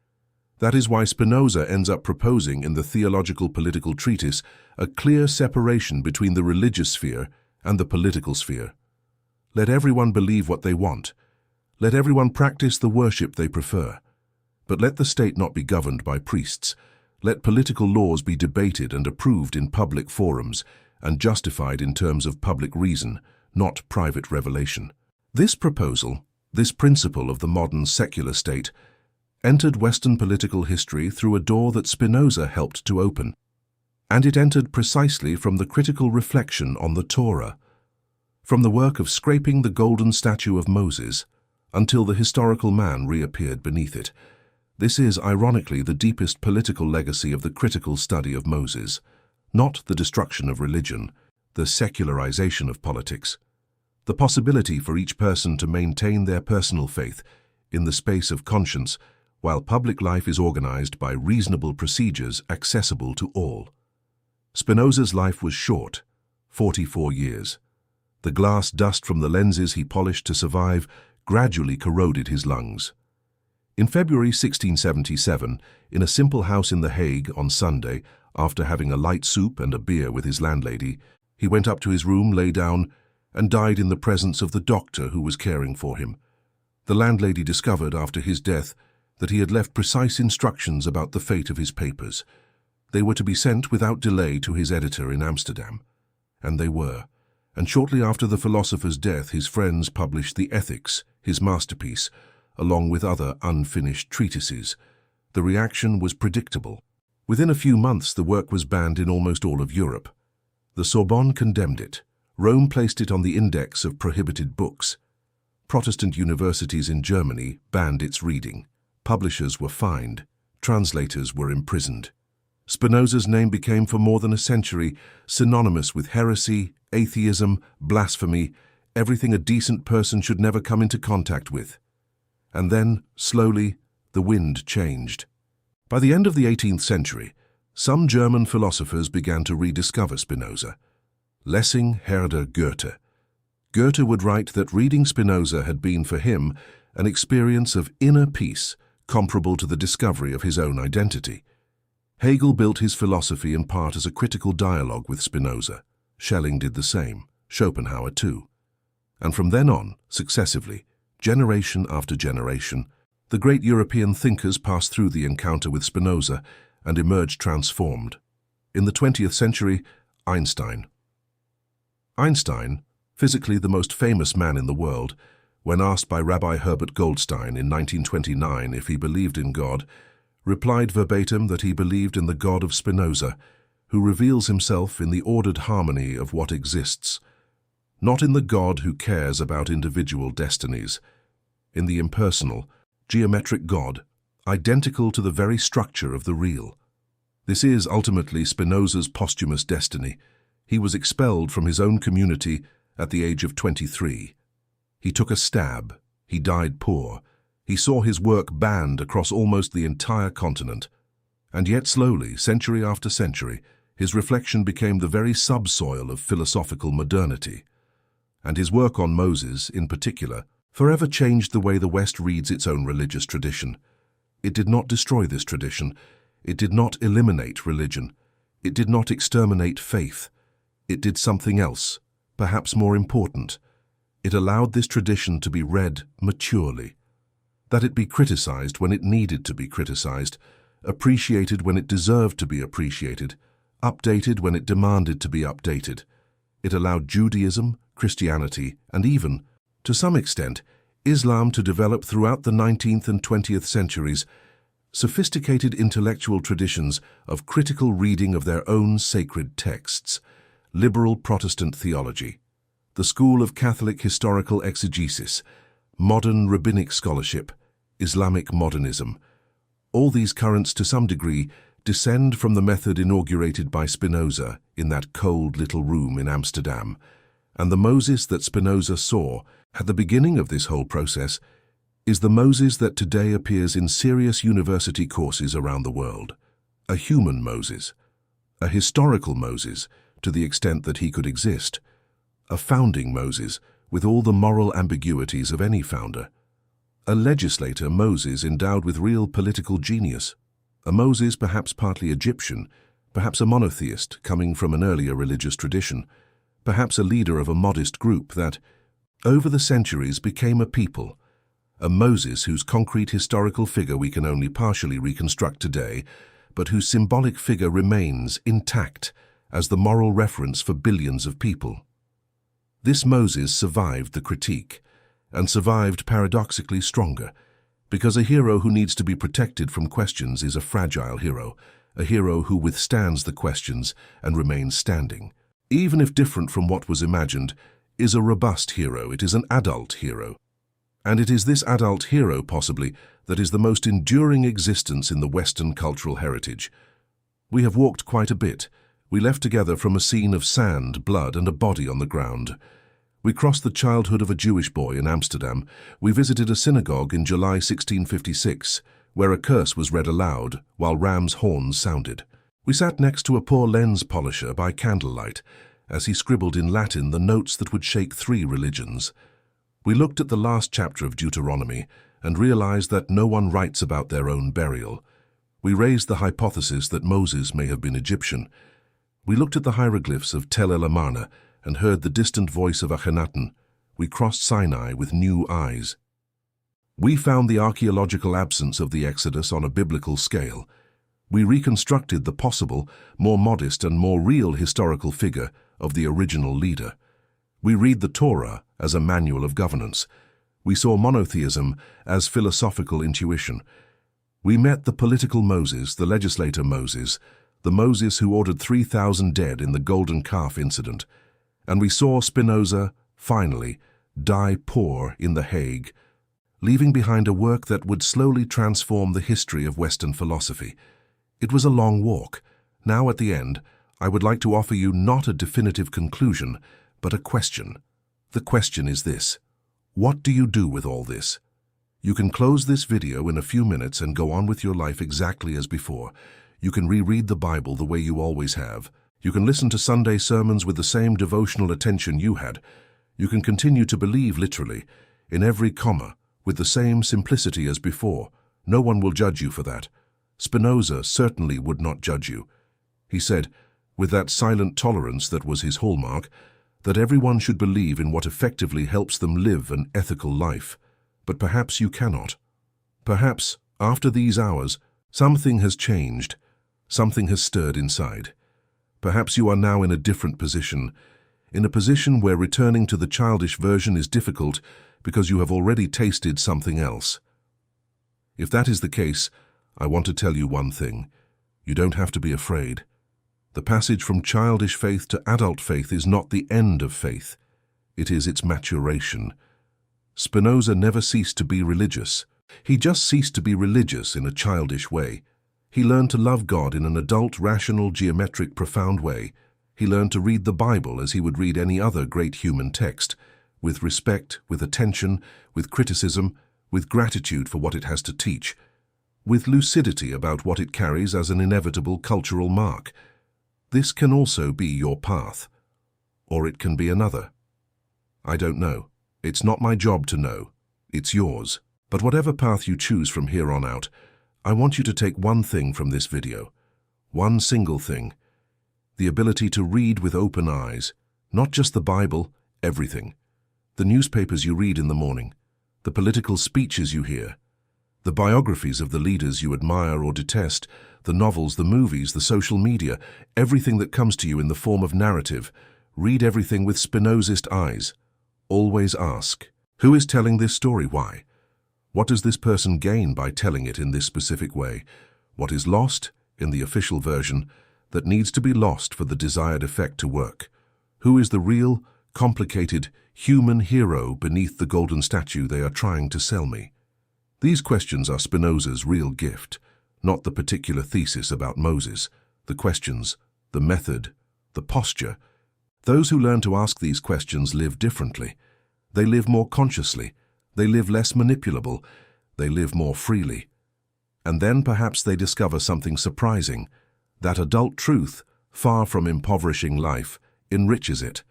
Speaker 1: That is why Spinoza ends up proposing in the theological political treatise a clear separation between the religious sphere and the political sphere. Let everyone believe what they want. Let everyone practice the worship they prefer. But let the state not be governed by priests. Let political laws be debated and approved in public forums and justified in terms of public reason, not private revelation. This proposal, this principle of the modern secular state, entered Western political history through a door that Spinoza helped to open. And it entered precisely from the critical reflection on the Torah, from the work of scraping the golden statue of Moses until the historical man reappeared beneath it. This is, ironically, the deepest political legacy of the critical study of Moses, not the destruction of religion, the secularization of politics. The possibility for each person to maintain their personal faith in the space of conscience while public life is organized by reasonable procedures accessible to all. Spinoza's life was short, 44 years. The glass dust from the lenses he polished to survive gradually corroded his lungs. In February 1677, in a simple house in The Hague on Sunday, after having a light soup and a beer with his landlady, he went up to his room, lay down, and died in the presence of the doctor who was caring for him. The landlady discovered after his death that he had left precise instructions about the fate of his papers. They were to be sent without delay to his editor in Amsterdam. And they were. And shortly after the philosopher's death, his friends published the Ethics, his masterpiece, along with other unfinished treatises. The reaction was predictable. Within a few months, the work was banned in almost all of Europe. The Sorbonne condemned it. Rome placed it on the index of prohibited books. Protestant universities in Germany banned its reading. Publishers were fined. Translators were imprisoned. Spinoza's name became for more than a century synonymous with heresy, atheism, blasphemy, everything a decent person should never come into contact with. And then, slowly, the wind changed. By the end of the 18th century, some German philosophers began to rediscover Spinoza. Lessing, Herder, Goethe. Goethe would write that reading Spinoza had been for him an experience of inner peace comparable to the discovery of his own identity. Hegel built his philosophy in part as a critical dialogue with Spinoza. Schelling did the same, Schopenhauer too. And from then on, successively, generation after generation, the great European thinkers passed through the encounter with Spinoza and emerged transformed. In the 20th century, Einstein. Einstein, physically the most famous man in the world, when asked by Rabbi Herbert Goldstein in 1929 if he believed in God, replied verbatim that he believed in the God of Spinoza, who reveals himself in the ordered harmony of what exists, not in the God who cares about individual destinies. In the impersonal, geometric God, identical to the very structure of the real. This is ultimately Spinoza's posthumous destiny. He was expelled from his own community at the age of 23. He took a stab. He died poor. He saw his work banned across almost the entire continent. And yet slowly, century after century, his reflection became the very subsoil of philosophical modernity. And his work on Moses, in particular, forever changed the way the West reads its own religious tradition. It did not destroy this tradition. It did not eliminate religion. It did not exterminate faith. It did something else, perhaps more important. It allowed this tradition to be read maturely, that it be criticized when it needed to be criticized, appreciated when it deserved to be appreciated, updated when it demanded to be updated. It allowed Judaism, Christianity, and even, to some extent, Islam to develop throughout the 19th and 20th centuries, sophisticated intellectual traditions of critical reading of their own sacred texts, liberal Protestant theology, the school of Catholic historical exegesis, modern rabbinic scholarship, Islamic modernism. All these currents, to some degree, descend from the method inaugurated by Spinoza in that cold little room in Amsterdam. And the Moses that Spinoza saw at the beginning of this whole process is the Moses that today appears in serious university courses around the world. A human Moses, a historical Moses to the extent that he could exist, a founding Moses with all the moral ambiguities of any founder, a legislator Moses endowed with real political genius, a Moses perhaps partly Egyptian, perhaps a monotheist coming from an earlier religious tradition, perhaps a leader of a modest group that, over the centuries, became a people, a Moses whose concrete historical figure we can only partially reconstruct today, but whose symbolic figure remains intact as the moral reference for billions of people. This Moses survived the critique, and survived paradoxically stronger, because a hero who needs to be protected from questions is a fragile hero, a hero who withstands the questions and remains standing. Even if different from what was imagined, is a robust hero. It is an adult hero. And it is this adult hero, possibly, that is the most enduring existence in the Western cultural heritage. We have walked quite a bit. We left together from a scene of sand, blood, and a body on the ground. We crossed the childhood of a Jewish boy in Amsterdam. We visited a synagogue in July 1656, where a curse was read aloud while ram's horns sounded. We sat next to a poor lens polisher by candlelight, as he scribbled in Latin the notes that would shake 3 religions. We looked at the last chapter of Deuteronomy and realized that no one writes about their own burial. We raised the hypothesis that Moses may have been Egyptian. We looked at the hieroglyphs of Tel El Amarna and heard the distant voice of Akhenaten. We crossed Sinai with new eyes. We found the archaeological absence of the Exodus on a biblical scale. We reconstructed the possible, more modest and more real historical figure of the original leader. We read the Torah as a manual of governance. We saw monotheism as philosophical intuition. We met the political Moses, the legislator Moses, the Moses who ordered 3,000 dead in the Golden Calf incident. And we saw Spinoza, finally, die poor in The Hague, leaving behind a work that would slowly transform the history of Western philosophy. It was a long walk. Now at the end, I would like to offer you not a definitive conclusion, but a question. The question is this: what do you do with all this? You can close this video in a few minutes and go on with your life exactly as before. You can reread the Bible the way you always have. You can listen to Sunday sermons with the same devotional attention you had. You can continue to believe literally, in every comma, with the same simplicity as before. No one will judge you for that. Spinoza certainly would not judge you. He said, with that silent tolerance that was his hallmark, that everyone should believe in what effectively helps them live an ethical life. But perhaps you cannot. Perhaps, after these hours, something has changed. Something has stirred inside. Perhaps you are now in a different position, in a position where returning to the childish version is difficult because you have already tasted something else. If that is the case, I want to tell you one thing. You don't have to be afraid. The passage from childish faith to adult faith is not the end of faith. It is its maturation. Spinoza never ceased to be religious, He just ceased to be religious in a childish way. He learned to love God in an adult, rational, geometric, profound way. He learned to read the Bible as he would read any other great human text, with respect, with attention, with criticism, with gratitude for what it has to teach, with lucidity about what it carries as an inevitable cultural mark. This can also be your path, or it can be another. I don't know. It's not my job to know. It's yours. But whatever path you choose from here on out, I want you to take one thing from this video. One single thing. The ability to read with open eyes. Not just the Bible, everything. The newspapers you read in the morning. The political speeches you hear. The biographies of the leaders you admire or detest. The novels, the movies, the social media. Everything that comes to you in the form of narrative. Read everything with Spinozist eyes. Always ask, who is telling this story? Why? What does this person gain by telling it in this specific way? What is lost in the official version that needs to be lost for the desired effect to work? Who is the real, complicated, human hero beneath the golden statue they are trying to sell me? These questions are Spinoza's real gift, not the particular thesis about Moses. The questions, the method, the posture. Those who learn to ask these questions live differently. They live more consciously. They live less manipulable. They live more freely. And then perhaps they discover something surprising. That adult truth, far from impoverishing life, enriches it.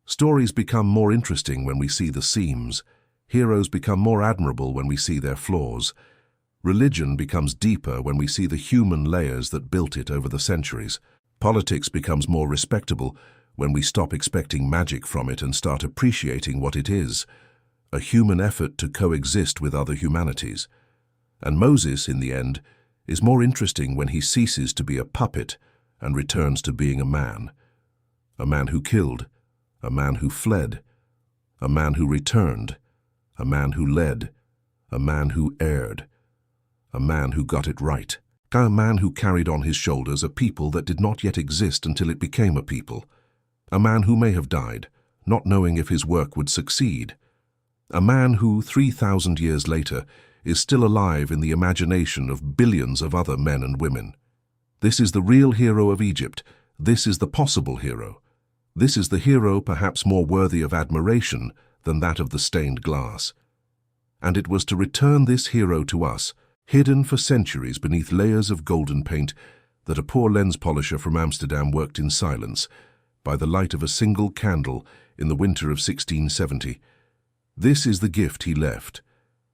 Speaker 1: Stories become more interesting when we see the seams. Heroes become more admirable when we see their flaws. Religion becomes deeper when we see the human layers that built it over the centuries. Politics becomes more respectable when we stop expecting magic from it and start appreciating what it is. A human effort to coexist with other humanities. And Moses, in the end, is more interesting when he ceases to be a puppet and returns to being a man. A man who killed, a man who fled, a man who returned, a man who led, a man who erred, a man who got it right, a man who carried on his shoulders a people that did not yet exist until it became a people, a man who may have died, not knowing if his work would succeed, a man who, 3,000 years later, is still alive in the imagination of billions of other men and women. This is the real hero of Egypt. This is the possible hero. This is the hero perhaps more worthy of admiration than that of the stained glass. And it was to return this hero to us, hidden for centuries beneath layers of golden paint, that a poor lens polisher from Amsterdam worked in silence, by the light of a single candle in the winter of 1670. This is the gift he left,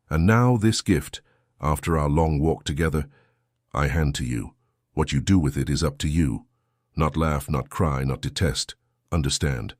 Speaker 1: and now this gift, after our long walk together, I hand to you. What you do with it is up to you. Not laugh, not cry, not detest. Understand.